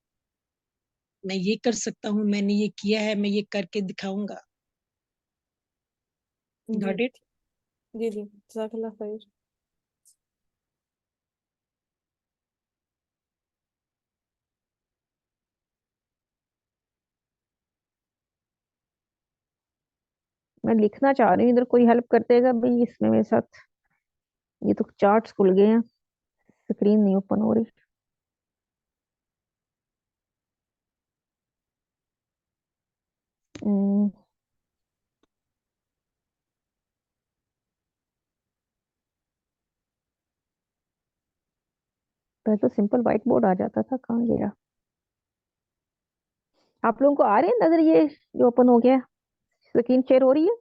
मैं ये कर सकता हूँ, मैंने ये किया है, मैं ये करके दिखाऊंगा। जी गॉट इट? जी जी, जज़ाकल्लाह खैर। मैं लिखना चाह रही हूँ, इधर कोई हेल्प कर देगा भाई इसमें मेरे साथ? ये तो चार्ट्स खुल गए हैं, स्क्रीन नहीं ओपन हो रही। हम्म, पहले तो सिंपल व्हाइट बोर्ड आ जाता था, कहाँ गया? आप लोगों को आ रहे हैं नजर ये जो ओपन हो गया? स्क्रीन शेयर हो रही है?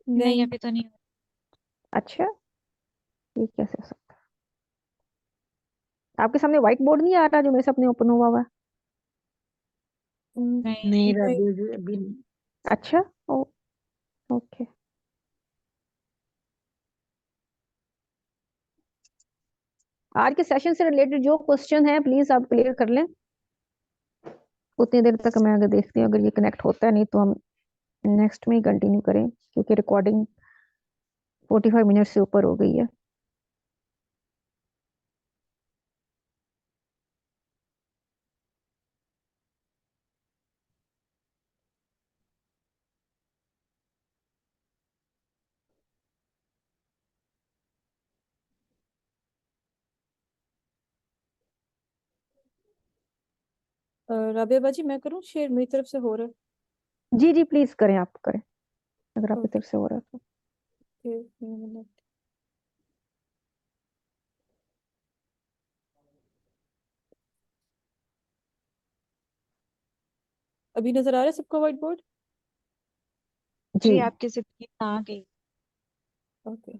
नहीं, नहीं। अभी तो नहीं। अच्छा, ये कैसे हो सकता है? आपके सामने व्हाइट बोर्ड नहीं आ रहा जो मेरे सामने ओपन हुआ हुआ है? नहीं। नहीं नहीं। राधे जी, अभी नहीं। अच्छा, ओ, ओके। आज के सेशन से रिलेटेड जो क्वेश्चन है प्लीज आप क्लियर कर लें, उतनी देर तक मैं आगे देखती हूँ, अगर ये कनेक्ट होता है, नहीं तो हम नेक्स्ट में ही कंटिन्यू करें, क्योंकि रिकॉर्डिंग 45 मिनट से ऊपर हो गई है। राबिया बाजी, मैं करूँ शेयर? मेरी तरफ से हो रहा है। जी जी प्लीज करें, आप करें अगर आपकी ओके। तरफ से हो रहा है तो। अभी नजर आ रहा है सबको व्हाइट बोर्ड? जी जी, आपकी स्क्रीन आ गई। ओके,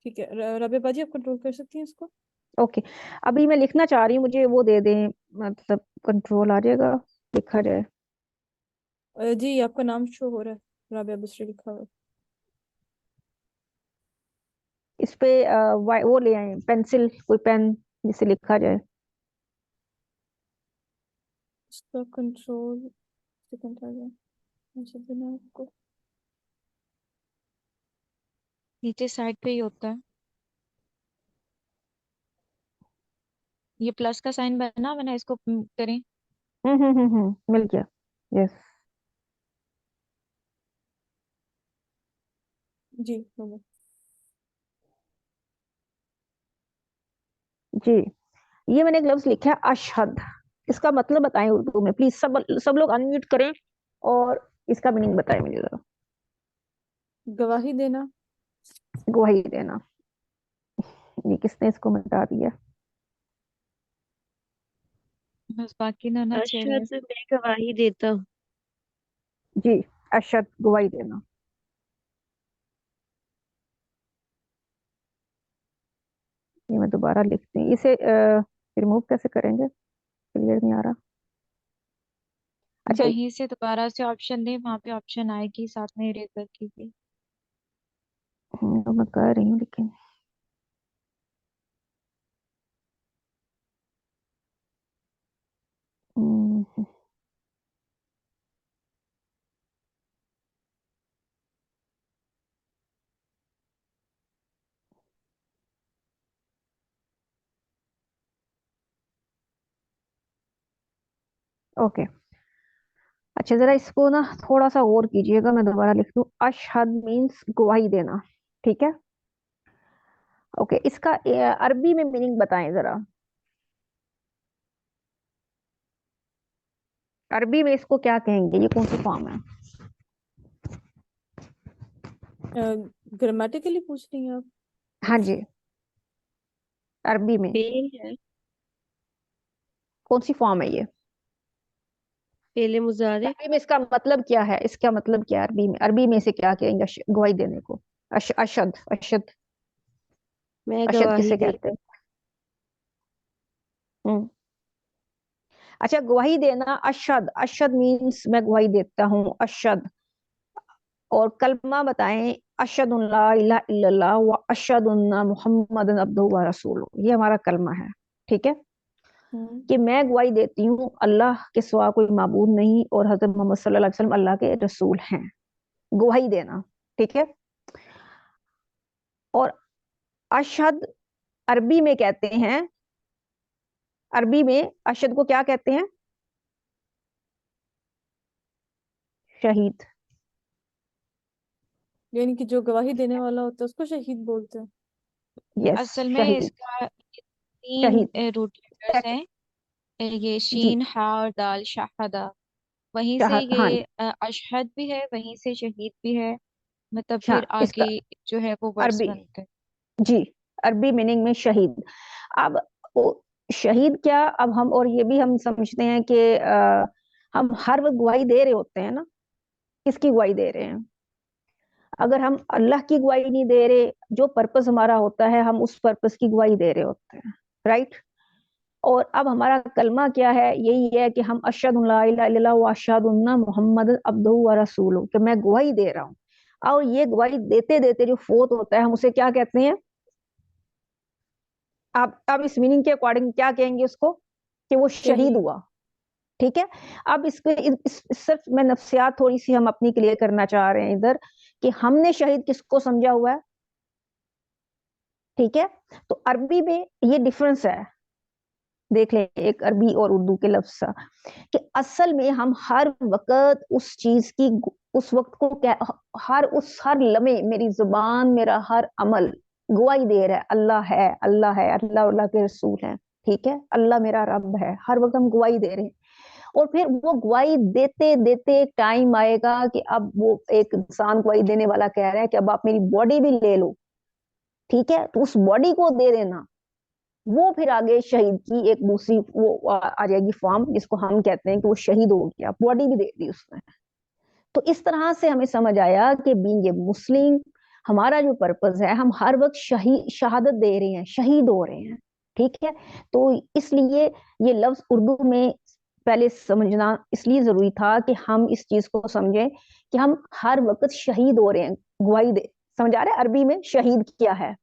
ठीक है। राबिया बाजी, आप कंट्रोल कर सकती हैं इसको? ओके। अभी मैं लिखना चाह रही हूँ, मुझे वो दे दें, मतलब कंट्रोल आ जाएगा, लिखा जाए। जी, आपका नाम शो हो रहा है, राबिया बसरी लिखा हुआ है। इस पे वो ले आए पेंसिल, कोई पेन जिससे लिखा जाए। इसका कंट्रोल सेकंड आ गया, मुझे देना है आपको। नीचे साइड पे ही होता है, ये प्लस का साइन बना बना, इसको करें। मिल गया। यस। जी हो गया। जी, ये मैंने एक लफ्ज लिखा है अशहद, इसका मतलब बताएं उर्दू में प्लीज, सब लोग अनम्यूट करें और इसका मीनिंग बताएं मुझे जरा। गवाही देना। गवाही देना, ये किसने इसको मिटा दिया? बस बाकी ना ना अशहद चेहरे। मैं गवाही देता हूँ। जी, अशहद गवाही देना। ये मैं दोबारा लिखती हूँ, इसे रिमूव कैसे करेंगे, क्लियर नहीं आ रहा। अच्छा, वहीं से दोबारा से ऑप्शन दे, वहां पे ऑप्शन आएगी, साथ में इरेजर की भी। मैं कर रही हूँ लेकिन हम्म, ओके। अच्छा, जरा इसको ना थोड़ा सा और कीजिएगा, मैं दोबारा लिख दूं। अशहद मीन्स गवाही देना, ठीक है। ओके, इसका अरबी में मीनिंग बताएं जरा। अरबी में इसको क्या कहेंगे, ये कौन सी फॉर्म है? ग्रामेटिकली पूछ रही हैं आप? हाँ जी, अरबी में फेल है। कौन सी फॉर्म है ये? फेले मुजारे। अरबी में इसका मतलब क्या है, इसका मतलब क्या है अरबी में? अरबी में इसे क्या कहेंगे गवाही देने को? अशद, अशद, मैं अशद गवाही किसे दे। कहते हैं? हम्म। अच्छा, गवाही देना अशद, अशद मीन्स मैं गवाही देता हूँ, अशद। और कलमा बताएं। अशहदु अल्ला इलाहा इल्लल्लाह व अशहदु अन्ना मुहम्मदन अब्दुहु व रसूलुहु, ये हमारा कलमा है, ठीक है। हम्म। कि मैं गवाही देती हूँ अल्लाह के सिवा कोई माबूद नहीं और हजरत मोहम्मद सल्लल्लाहु अलैहि वसल्लम अल्लाह के रसूल हैं। गवाही देना, ठीक है। और अशहद अरबी में कहते हैं, अरबी में अशहद को क्या कहते हैं? शहीद। यानी कि जो गवाही देने वाला होता है उसको शहीद बोलते हैं। यस, असल में शहीद, इसका तीन शहीद। रूट लेटर्स हैं। ये जी, शीन, हा और दाल, शाहदा। वहीं से हाँ, ये अशहद भी है, वहीं से शहीद भी है। मतलब हाँ, फिर इसका आगे जो है वो वर्ड्स अरबी, बनते हैं। जी, अरबी मीनिंग में शहीद। अब शहीद क्या, अब हम और ये भी हम समझते हैं कि हम हर वक्त गवाही दे रहे होते हैं ना। किसकी गवाही दे रहे हैं? अगर हम अल्लाह की गवाही नहीं दे रहे, जो पर्पस हमारा होता है हम उस पर्पस की गवाही दे रहे होते हैं, राइट। और अब हमारा कलमा क्या है, यही है कि हम अशहदु अल्ला इलाहा इल्लल्लाह व अशहदु अन्ना मुहम्मद अब्दुहु व रसूलुहु, कि मैं गवाही दे रहा हूँ। और ये गवाही देते देते जो फोत होता है हम उसे क्या कहते हैं? आप अब इस मीनिंग के अकॉर्डिंग क्या कहेंगे उसको? कि वो शहीद शहीद। हुआ, ठीक है। अब इसके सिर्फ मैं नफ्सियात थोड़ी सी हम अपनी क्लियर करना चाह रहे हैं इधर, कि हमने शहीद किसको समझा हुआ है, ठीक है। तो अरबी में ये डिफरेंस है, देख ले एक अरबी और उर्दू के लफ्ज का, कि असल में हम हर वक्त उस चीज की, उस वक्त को क्या, हर लम्हे मेरी जुबान, मेरा हर अमल गवाही दे रहा है अल्लाह है, अल्लाह है, अल्लाह अल्लाह के रसूल हैं, ठीक है, अल्लाह मेरा रब है, हर वक्त हम गवाही दे रहे हैं। और फिर वो गवाही देते देते एक टाइम आएगा कि अब वो एक इंसान गवाही देने वाला कह रहा है कि अब आप मेरी बॉडी भी ले लो, ठीक है, तो उस बॉडी को दे देना। वो फिर आगे शहीद की एक दूसरी वो आ जाएगी फॉर्म, जिसको हम कहते हैं कि वो शहीद हो गया, बॉडी भी दे दी उसने। तो इस तरह से हमें समझ आया कि बीइंग ए मुस्लिम, हमारा जो पर्पस है, हम हर वक्त शहादत दे रहे हैं, शहीद हो रहे हैं, ठीक है। तो इसलिए ये लफ्ज उर्दू में पहले समझना इसलिए जरूरी था कि हम इस चीज को समझें कि हम हर वक्त शहीद हो रहे हैं, गवाही दे। समझ आ रहा है अरबी में शहीद क्या है,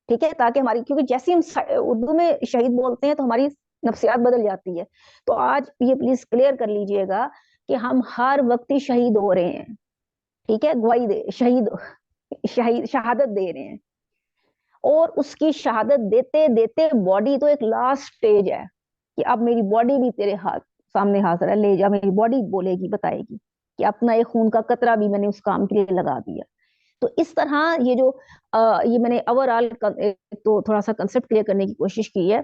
ठीक है, ताकि हमारी, क्योंकि जैसे हम उर्दू में शहीद बोलते हैं तो हमारी नफ्सियात बदल जाती है। तो आज ये प्लीज क्लियर कर लीजिएगा कि हम हर वक्त ही शहीद हो रहे हैं, ठीक है, गवाही दे, शहीद शहादत दे रहे हैं। और उसकी शहादत देते देते बॉडी तो एक लास्ट स्टेज है, कि अब मेरी बॉडी भी तेरे हाथ सामने हाजिर है, ले जा, मेरी बॉडी बोलेगी, बताएगी कि अपना एक खून का कतरा भी मैंने उस काम के लिए लगा दिया। तो इस तरह ये जो ये मैंने ओवरऑल तो थोड़ा सा कंसेप्ट क्लियर करने की कोशिश की है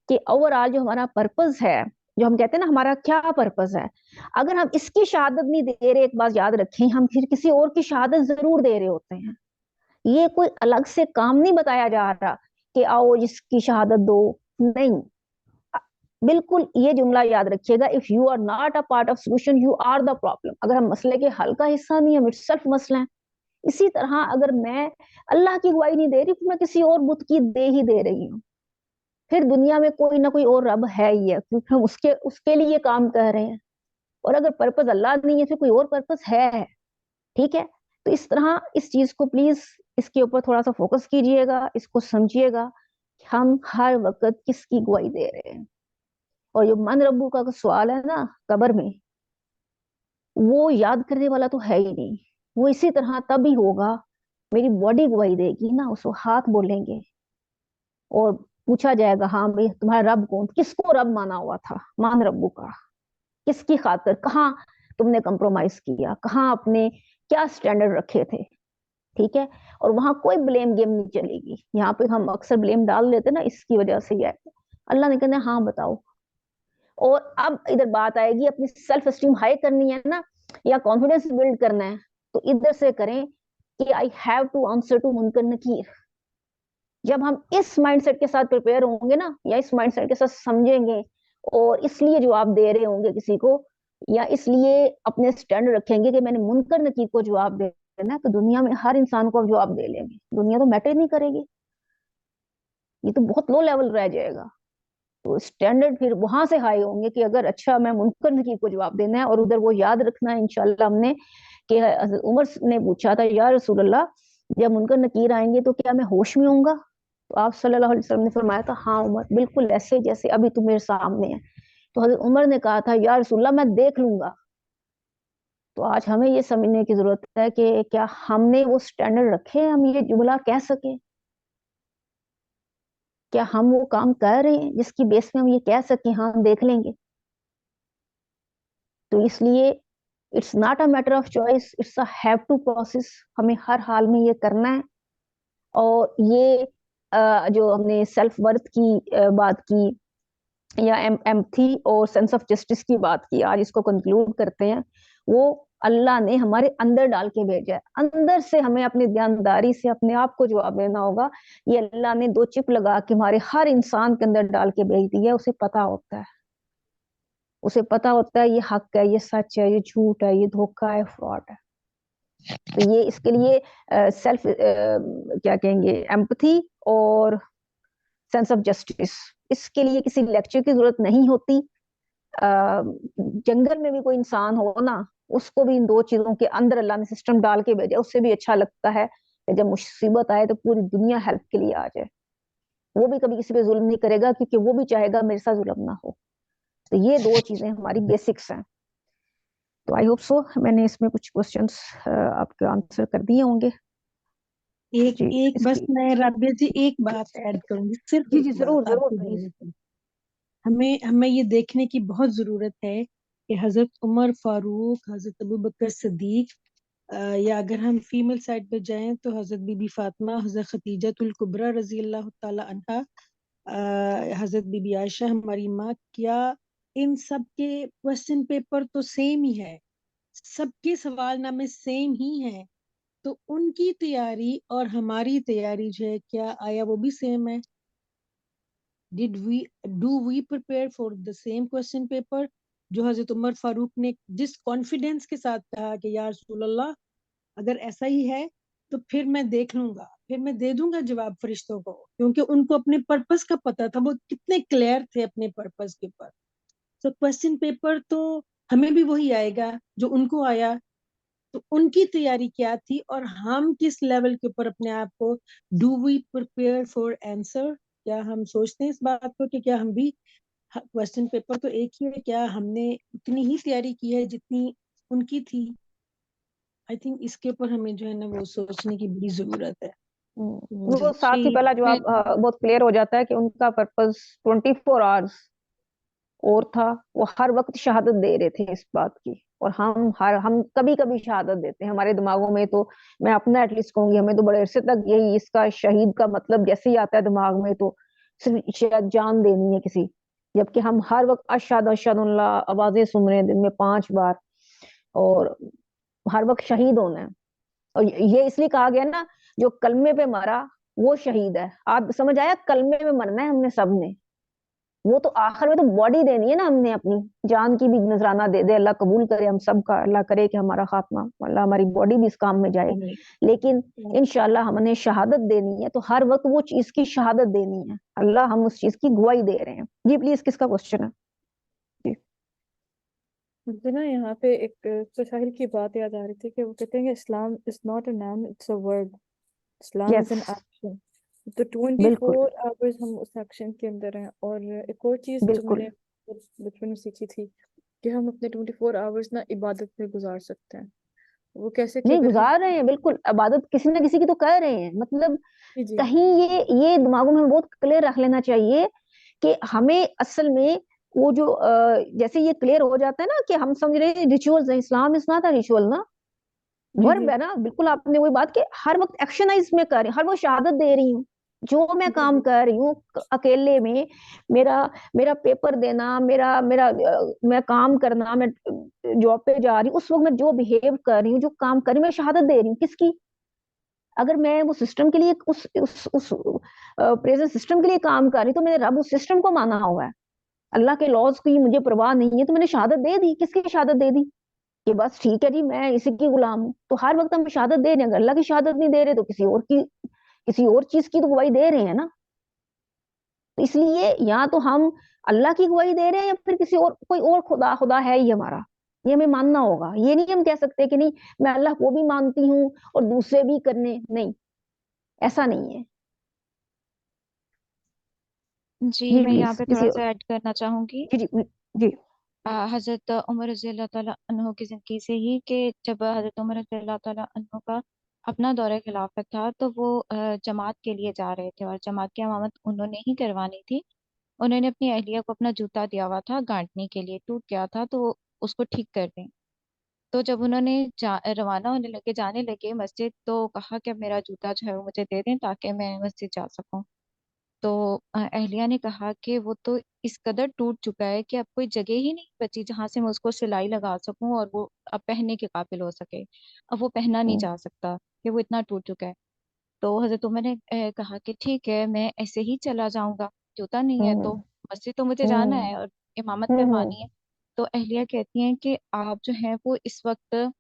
कि ओवरऑल जो हमारा पर्पस है, जो हम कहते हैं ना हमारा क्या पर्पस है, अगर हम इसकी शहादत नहीं दे रहे, एक बात याद रखें, हम फिर किसी और की शहादत जरूर दे रहे होते हैं। ये कोई अलग से काम नहीं बताया जा रहा कि आओ इसकी शहादत दो, नहीं। बिल्कुल ये जुमला याद रखिएगा, if you are not a part of solution you are the problem. अगर हम मसले के हल का हिस्सा नहीं, हम इट्सेल्फ मसला है। इसी तरह अगर मैं अल्लाह की गवाही नहीं दे रही, तो मैं किसी और बुत की दे ही दे रही हूँ। फिर दुनिया में कोई ना कोई और रब है ही है, क्योंकि हम उसके उसके लिए काम कर रहे हैं। और अगर पर्पस अल्लाह नहीं है, फिर कोई और पर्पस है। ठीक है, तो इस तरह इस चीज को प्लीज इसके ऊपर थोड़ा सा फोकस कीजिएगा, इसको समझिएगा कि हम हर वक्त किसकी गवाही दे रहे हैं। और जो मन रब्बू का सवाल है ना कब्र में, वो याद करने वाला तो है ही नहीं। वो इसी तरह तभी होगा, मेरी बॉडी गवाही देगी ना, उसको हाथ बोलेंगे और पूछा जाएगा, हाँ भाई तुम्हारा रब कौन, किसको रब माना हुआ था, मान रब्बू का, किसकी खातिर, कहाँ तुमने कंप्रोमाइज किया, कहाँ अपने क्या स्टैंडर्ड रखे थे। ठीक है, और वहां कोई ब्लेम गेम नहीं चलेगी। यहाँ पे हम अक्सर ब्लेम डाल लेते ना, इसकी वजह से ये अल्लाह ने कहना हाँ बताओ। और अब इधर बात आएगी, अपनी सेल्फ एस्टीम हाई करनी है ना, या कॉन्फिडेंस बिल्ड करना है, तो इधर से करें कि I have to answer to Munkar Nakir. जब हम इस माइंडसेट के साथ प्रिपेयर होंगे ना, या इस माइंडसेट के साथ समझेंगे, और इसलिए जवाब दे रहे होंगे किसी को, या इसलिए अपने स्टैंड रखेंगे कि मैंने मुनकर नकीर को जवाब देना है, तो दुनिया में हर इंसान को आप जवाब दे लेंगे, दुनिया तो मैटर नहीं करेगी, ये तो बहुत लो लेवल रह जाएगा। तो स्टैंडर्ड फिर वहां से हाई होंगे कि अगर अच्छा मैं मुनकर नकीर को जवाब देना है। और उधर वो याद रखना है इंशाल्लाह हमने, कि हज़रत उमर ने पूछा था, या रसूल अल्लाह जब मुनकर नकीर आएंगे तो क्या मैं होश में होऊंगा? तो आप सल्लल्लाहु अलैहि वसल्लम ने फरमाया था, हाँ उमर, बिल्कुल ऐसे जैसे अभी तुम मेरे सामने है। तो हज़रत उमर ने कहा था, या रसूल अल्लाह मैं देख लूंगा। तो आज हमें ये समझने की जरूरत है कि क्या हमने वो स्टैंडर्ड रखे, हम ये जुमला कह सके, क्या हम वो काम कर रहे हैं जिसकी बेस में हम ये कह सके हाँ हम देख लेंगे। तो इसलिए it's not a matter of choice, it's a have to process, हमें हर हाल में ये करना है। और ये जो हमने सेल्फ वर्थ की बात की, या एम्पथी और सेंस ऑफ जस्टिस की बात की, आज इसको कंक्लूड करते हैं। वो अल्लाह ने हमारे अंदर डाल के भेजा है, अंदर से हमें अपनी ध्यानदारी से अपने आप को जवाब देना होगा। ये अल्लाह ने 2 चिप लगा के हमारे हर इंसान के अंदर डाल के भेज दी है। उसे पता होता है, उसे पता होता है ये हक है, ये सच है, ये झूठ है, ये धोखा है, फ्रॉड है। तो ये इसके लिए सेल्फ क्या कहेंगे, एम्पथी और सेंस ऑफ जस्टिस, इसके लिए किसी लेक्चर की जरूरत नहीं होती। जंगल में भी कोई इंसान हो ना, उसको भी इन 2 चीजों के अंदर अल्लाह ने सिस्टम डाल के भेजा, उससे भी अच्छा लगता है कि जब मुसीबत आए तो पूरी दुनिया हेल्प के लिए आ जाए। वो भी कभी किसी पे जुल्म नहीं करेगा, क्योंकि वो भी चाहेगा मेरे साथ जुल्म ना हो। तो ये 2 चीजें हमारी बेसिक्स हैं। तो आई होप सो मैंने इसमें कुछ क्वेश्चंस आपके आंसर कर दिए होंगे। एक जी एक बस इसकी, मैं राबिया जी एक बात ऐड करूंगी, सिर्फ जी एक जी बात जरूर जरूर आपके प्लीज। बोलने पे। हमें हमें ये देखने की बहुत जरूरत है कि हजरत उमर फारूक, हजरत अबू बकर सिद्दीक, या अगर हम फीमेल साइड पे जाएं तो हजरत बीबी फातिमा, हजरत खतीजतुल कुबरा रजी अल्लाह ताला अन्हा, हजरत बीबी आयशा हमारी माँ, क्या इन सब के क्वेश्चन पेपर तो सेम ही है, सबके सवाल नामे सेम ही है, तो उनकी तैयारी और हमारी तैयारी जो है, क्या आया वो भी सेम है? Did we do we prepare for the same question paper? जो हजरत उमर फारूक ने जिस कॉन्फिडेंस के साथ कहा कि या रसूल अल्लाह अगर ऐसा ही है तो फिर मैं देख लूंगा, फिर मैं दे दूंगा जवाब फरिश्तों को, क्योंकि उनको अपने पर्पस का पता था, वो कितने क्लियर थे अपने पर्पस के ऊपर। तो क्वेश्चन पेपर तो हमें भी वही आएगा जो उनको आया। तो उनकी तैयारी क्या थी और हम किस लेवल के ऊपर अपने आप को, do we prepare for answer? क्या हम सोचते हैं इस बात को कि क्या हम भी, क्वेश्चन पेपर तो एक ही है, क्या हमने उतनी ही तैयारी की है जितनी उनकी थी? आई थिंक इसके ऊपर हमें जो है ना वो सोचने की बड़ी जरूरत है। वो साथ ही जी पहला मैं जवाब बहुत क्लियर हो जाता है कि उनका पर्पस 24 आवर्स और था। वो हर वक्त शहादत दे रहे थे इस बात की। और हम कभी कभी शहादत देते हैं हमारे दिमागों में। तो मैं अपना एटलीस्ट कहूंगी, हमें तो बड़े अरसे तक यही इसका शहीद का मतलब जैसे ही आता है दिमाग में, तो शायद जान देनी है किसी, जबकि हम हर वक्त अशहद अशहदुल्लाह आवाजें सुन रहे हैं दिन में 5 बार, और हर वक्त शहीद होना है। और ये इसलिए कहा गया ना, जो कलमे पे मरा वो शहीद है। आप समझ आया, कलमे में मरना है हमने सब ने, वो तो आखिर में तो बॉडी देनी है ना हमने, अपनी जान की भी नजराना दे दे, अल्लाह कबूल करे हम सब का, अल्लाह करे कि हमारा खात्मा, अल्लाह हमारी बॉडी भी इस काम में जाए, लेकिन इंशाल्लाह हमने शहादत देनी है, तो हर वक्त वो चीज की शहादत देनी है। अल्लाह हम उस चीज की गवाही दे रहे हैं। जी प्लीज, किसका क्वेश्चन है? जी मुझे ना यहाँ पे एक सुशाहिल की बात याद आ रही थी कि वो कहते हैं कि Islam is not a noun, it's a verb. Islam is yes, an action. तो 24 बिल्कुल आवर्स हम उस एक्शन के अंदर हैं। और एक और चीज जो बिल्कुल। मैंने बचपन में सीखी थी कि हम अपने 24 आवर्स ना इबादत में गुजार सकते हैं। वो कैसे कि नहीं, अगर हम गुजार रहे हैं बिल्कुल, इबादत किसी ना किसी की तो कर रहे हैं, मतलब जी जी कहीं ये दिमागों में बहुत क्लियर रख लेना चाहिए कि हमें असल में वो जो जैसे ये क्लियर हो जाता है ना कि हम समझ रहे हैं रिचुअल्स है, इस्लाम इज नॉट अ रिचुअल ना, जी वर्ब जी है ना। बिल्कुल आपने वही बात कि हर वक्त एक्शनाइज में कर रही हूँ, हर वक्त शहादत दे रही हूँ, जो मैं जी काम जी कर रही हूँ अकेले में, मेरा मेरा पेपर देना, मेरा मेरा मैं काम करना, मैं जॉब पे जा रही हूँ, उस वक्त मैं जो बिहेव कर रही हूँ, जो काम कर रही हूँ, मैं शहादत दे रही हूँ किसकी? अगर मैं वो सिस्टम के लिए उस प्रेजेंट सिस्टम के लिए काम कर रही हूँ, तो मैंने रब उस सिस्टम को माना हुआ है, अल्लाह के लॉज की मुझे परवाह नहीं है, तो मैंने शहादत दे दी। किसकी शहादत दे दी? कि बस ठीक है जी, मैं इसी की गुलाम हूँ। तो हर वक्त हम शहादत दे रहे हैं, अगर अल्लाह की शहादत नहीं दे रहे तो किसी और चीज की तो गवाही दे रहे हैं ना। तो इसलिए या तो हम अल्लाह की गवाही दे रहे हैं, या फिर किसी और, कोई और खुदा खुदा है ही हमारा, ये हमें मानना होगा। ये नहीं हम कह सकते कि नहीं मैं अल्लाह को भी मानती हूँ और दूसरे भी करने, नहीं, ऐसा नहीं है। जी, जी मैं यहाँ प्लीज पे थोड़ा किसी सा ऐड करना चाहूंगी। जी जी जी। हजरत उमर रजी अल्लाह ताला अन्हो की जिंदगी से ही, कि जब हजरत उमर रजी अल्लाह ताला अन्हो का अपना दौरे खिलाफत था, तो वो जमात के लिए जा रहे थे और जमात की इमामत उन्होंने ही करवानी थी। उन्होंने अपनी अहलिया को अपना जूता दिया हुआ था गांठने के लिए, टूट गया था, तो उसको ठीक कर दें। तो जब उन्होंने रवाना होने लगे, जाने लगे मस्जिद, तो कहा कि अब मेरा जूता जो है वो मुझे दे दें ताकि मैं मस्जिद जा सकूं। तो अहलिया ने कहा कि वो तो इस कदर टूट चुका है कि अब कोई जगह ही नहीं बची जहां से मैं उसको सिलाई लगा सकूं और वो अब पहनने के काबिल हो सके। अब वो पहना नहीं हम्म जा सकता कि वो इतना टूट चुका है। तो हजरत उमर ने कहा कि ठीक है, मैं ऐसे ही चला जाऊंगा, जूता नहीं है तो हम्म मस्जिद तो मुझे जाना हम्म है और इमामत हम्म करवानी है। तो अहलिया कहती हैं कि आप जो हैं वो इस वक्त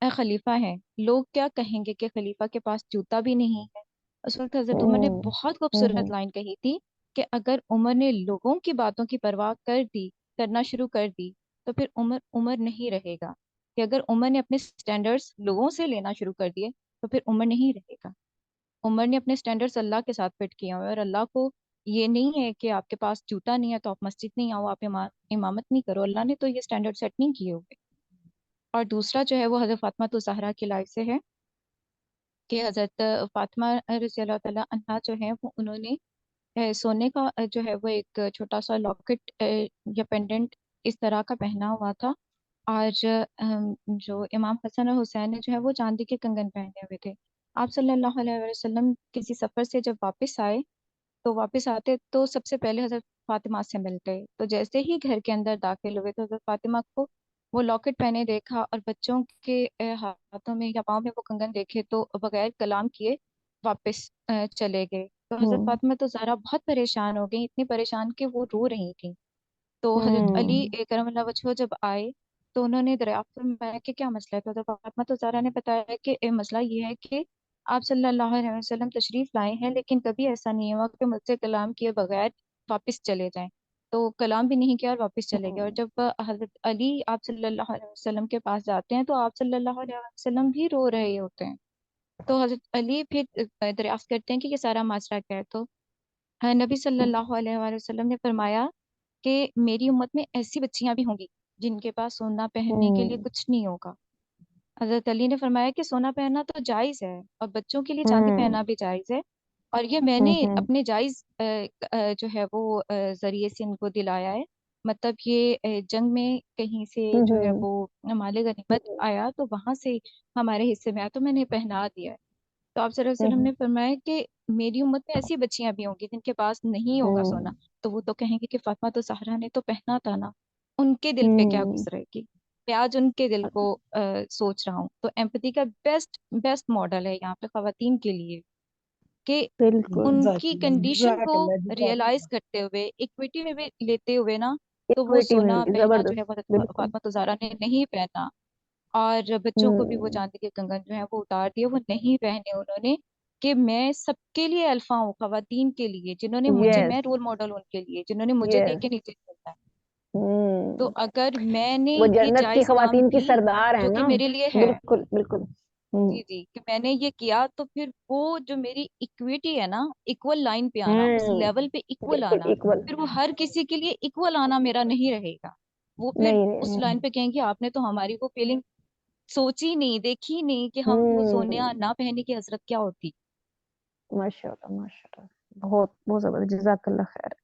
खलीफा हैं, लोग क्या कहेंगे कि खलीफा के पास जूता भी नहीं है। उस वक्त हजरत उमर ने हम्म बहुत हम्म खूबसूरत लाइन कही थी कि अगर उमर ने लोगों की बातों की परवाह करना शुरू कर दी, तो फिर उमर उमर नहीं रहेगा। कि अगर उमर ने अपने स्टैंडर्ड्स लोगों से लेना शुरू कर दिए, तो फिर उमर नहीं रहेगा। उमर ने अपने स्टैंडर्ड्स अल्लाह के साथ फिट किए हुए हैं, और अल्लाह को ये नहीं है कि आपके पास जूता नहीं है तो आप मस्जिद नहीं आओ, आप इमामत नहीं करो। अल्लाह ने तो ये स्टैंडर्ड सेट नहीं किए हुए। और दूसरा जो है वो हजरत फातिमा तो ज़हरा की लाइफ से है, कि हजरत फातिमा रज़ी अल्लाह ताला अन्हा जो है वो उन्होंने सोने का जो है वो एक छोटा सा लॉकेट या पेंडेंट इस तरह का पहना हुआ था। और जो इमाम हसन और हुसैन है जो है वो चांदी के कंगन पहने हुए थे। आप सल्लल्लाहु अलैहि वसल्लम किसी सफर से जब वापस आए, तो वापस आते तो सबसे पहले हजरत फातिमा से मिलते। तो जैसे ही घर के अंदर दाखिल हुए, तो हजरत फातिमा को वो लॉकेट पहने देखा, और बच्चों के हाथों में या पाँव में वो कंगन देखे, तो बगैर कलाम किए वापस चले गए। तो हजरत हम्म फातिमा तो ज़रा बहुत परेशान हो गई, इतनी परेशान कि वो रो रही थी। तो हजरत अली हम्म करमल्लाहु वजहहु जब आए, तो उन्होंने दरियाफ्त फरमाया कि क्या मसला है। तो हजरत फातिमा तो ज़हरा ने बताया कि मसला ये है कि आप सल्लल्लाहु अलैहि वसल्लम तशरीफ लाए हैं, लेकिन कभी ऐसा नहीं हुआ कि मुझसे कलाम किए बगैर वापस चले जाएं। तो कलाम भी नहीं किया और वापस चले गए। और जब हजरत अली आप सल्लल्लाहु अलैहि वसल्लम के पास जाते हैं, तो आप सल्लल्लाहु अलैहि वसल्लम भी रो रहे होते हैं। तो हजरत अली फिर दरियाफ्त करते हैं कि ये सारा माजरा क्या है। तो नबी सल्लल्लाहु अलैहि वसल्लम ने फरमाया कि मेरी उम्मत में ऐसी बच्चियां भी होंगी जिनके पास सोना पहनने के लिए हम्म कुछ नहीं होगा। हजरत अली ने फरमाया कि सोना पहनना तो जायज है और बच्चों के लिए चांदी हम्म पहनना भी जायज है, और ये मैंने हम्म अपने जायज जो है वो जरिए से इनको दिलाया है। मतलब ये जंग में कहीं से जो है हम्म वो माले गनीमत आया, तो वहां से हमारे हिस्से में आया, तो मैंने पहना दिया है। तो आप सल्लल्लाहु अलैहि वसल्लम हम्म ने फरमाया कि मेरी उम्मत में ऐसी बच्चियां भी होंगी जिनके पास नहीं होगा सोना, हम्म तो वो तो कहेंगे कि फातिमा तो ज़हरा ने तो पहना था ना, उनके दिल पे क्या हम्म, गुजरेगी। मैं आज उनके दिल को सोच रहा हूँ। तो एम्पैथी का बेस्ट बेस्ट मॉडल है यहाँ पे खवातीन के लिए कि बिल्कुल उनकी कंडीशन को जज़ाकल्लाह रियलाइज जज़ाकल्लाह। करते हुए, इक्विटी में भी लेते हुए ना, तो वो इक्विटी में सोना भी पहना जो है जबरदस्त, वो बिल्कुल। फातिमा तो ज़हरा ने नहीं पहना। और बच्चों को भी वो हम्म। चांदी के कंगन जो है वो उतार दिए, वो नहीं पहने उन्होंने। कि मैं सबके लिए अल्फा हूँ, खवातीन के लिए जिन्होंने मुझे, यस मैं रोल मॉडल उनके लिए जिन्होंने मुझे देख यस। के नीचे चलता है। तो हम्म। अगर मैंने वो ये जन्नत की जायज काम खवातीन की की सरदार है जो कि ना। मेरे लिए है, बिल्कुल बिल्कुल। जी जी, कि मैंने ये किया, तो फिर वो जो मेरी इक्विटी है ना, इक्वल लाइन पे आना, उस लेवल पे इक्वल बिल्कुल आना, इक्वल। फिर वो हर किसी के लिए इक्वल आना मेरा नहीं रहेगा। वो फिर नहीं उस नहीं। लाइन पे कहेंगे आपने तो हमारी वो फीलिंग सोची नहीं, देखी नहीं कि हम वो सोनिया हम्म। ना पहने की हसरत क्या होती। माशाल्लाह माशाल्लाह, बहुत बहुत जबरदस्त, जज़ाकल्लाह खैर।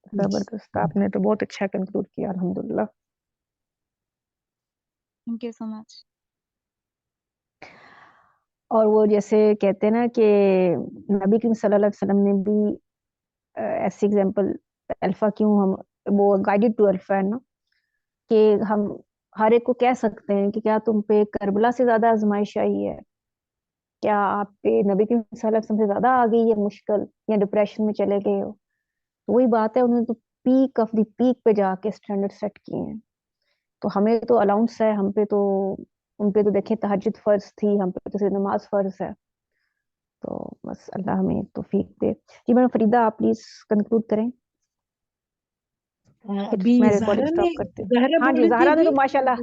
जी। जबरदस्त, आपने तो बहुत अच्छा कंक्लूड किया, अल्हम्दुलिल्लाह। Thank you so much. और वो जैसे कहते हैं ना कि नबी करीम सल्लल्लाहु अलैहि वसल्लम ने भी ऐसी एग्जांपल, अल्फा क्यों हम, वो गाइडेड टू अल्फा है ना, कि हम हर एक को कह सकते हैं कि क्या तुम पे करबला से ज्यादा आजमाइश आई है, क्या आप पे नबी करीम सल्लल्लाहु अलैहि वसल्लम से ज्यादा आ गई है मुश्किल, या डिप्रेशन में चले गए हो। तो वही बात है, उन्होंने तो पीक ऑफ द पीक पे जाके स्टैंडर्ड सेट किए हैं। तो हमें तो अलाउंस है, हम पे तो, उन पे तो देखें तहज्जुद फर्ज थी, हम पे तो सिर्फ नमाज फर्ज है। तो बस अल्लाह हमें तौफीक दे। जी मैडम फरीदा, आप प्लीज कंक्लूड करें, फिर अभी मैं ज़हरा रिकॉर्डिंग ने, स्टॉप करती हूँ। ज़हरा हाँ बोल जी, रही थी जहरा ने कि तो माशाल्लाह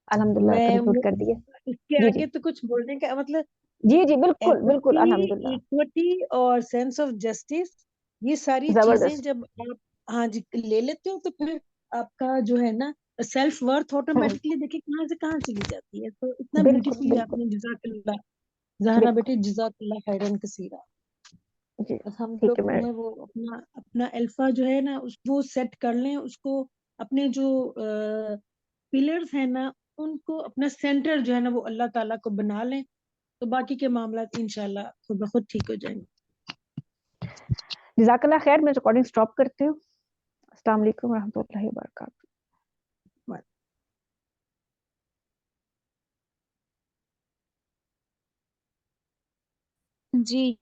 अल्हम्दुलिल्लाह मैं कंक्लूड कर दिए। इसके जी आगे जी तो कुछ बोलने का मतलब, जी जी, बिल्कुल बिल्कुल, एम्पैथी, अल्हम्दुलिल्लाह। इक्विटी और सेंस ऑफ जस्टिस, ये सारी चीजें जबरदस्त। जब आप, हाँ जी, ले लेते हो तो फिर आपका जो है ना सेल्फ वर्थ ऑटोमेटिकली देखिए कहाँ से कहाँ चली जाती है। तो इतना बिल्कुल ब्यूटीफुली बिल्कुल आपने, जज़ाकल्लाह ज़हरा बिल्कुल। बेटी, जज़ाकल्लाह खैरन कसीरा। जी बस हम ठीक लोग है जो है मैडम। वो अपना अपना अल्फा जो है ना उसको सेट कर लें, उसको अपने जो पिलर्स है ना उनको अपना सेंटर जो है ना वो अल्लाह ताला को बना लें, तो बाकी के मामला इंशाल्लाह खुद ब खुद ठीक हो जाएंगे। जज़ाकल्लाह खैर, मैं रिकॉर्डिंग स्टॉप करती हूँ। अस्सलाम वालेकुम रहमतुल्लाहि व बरकातहू। जी।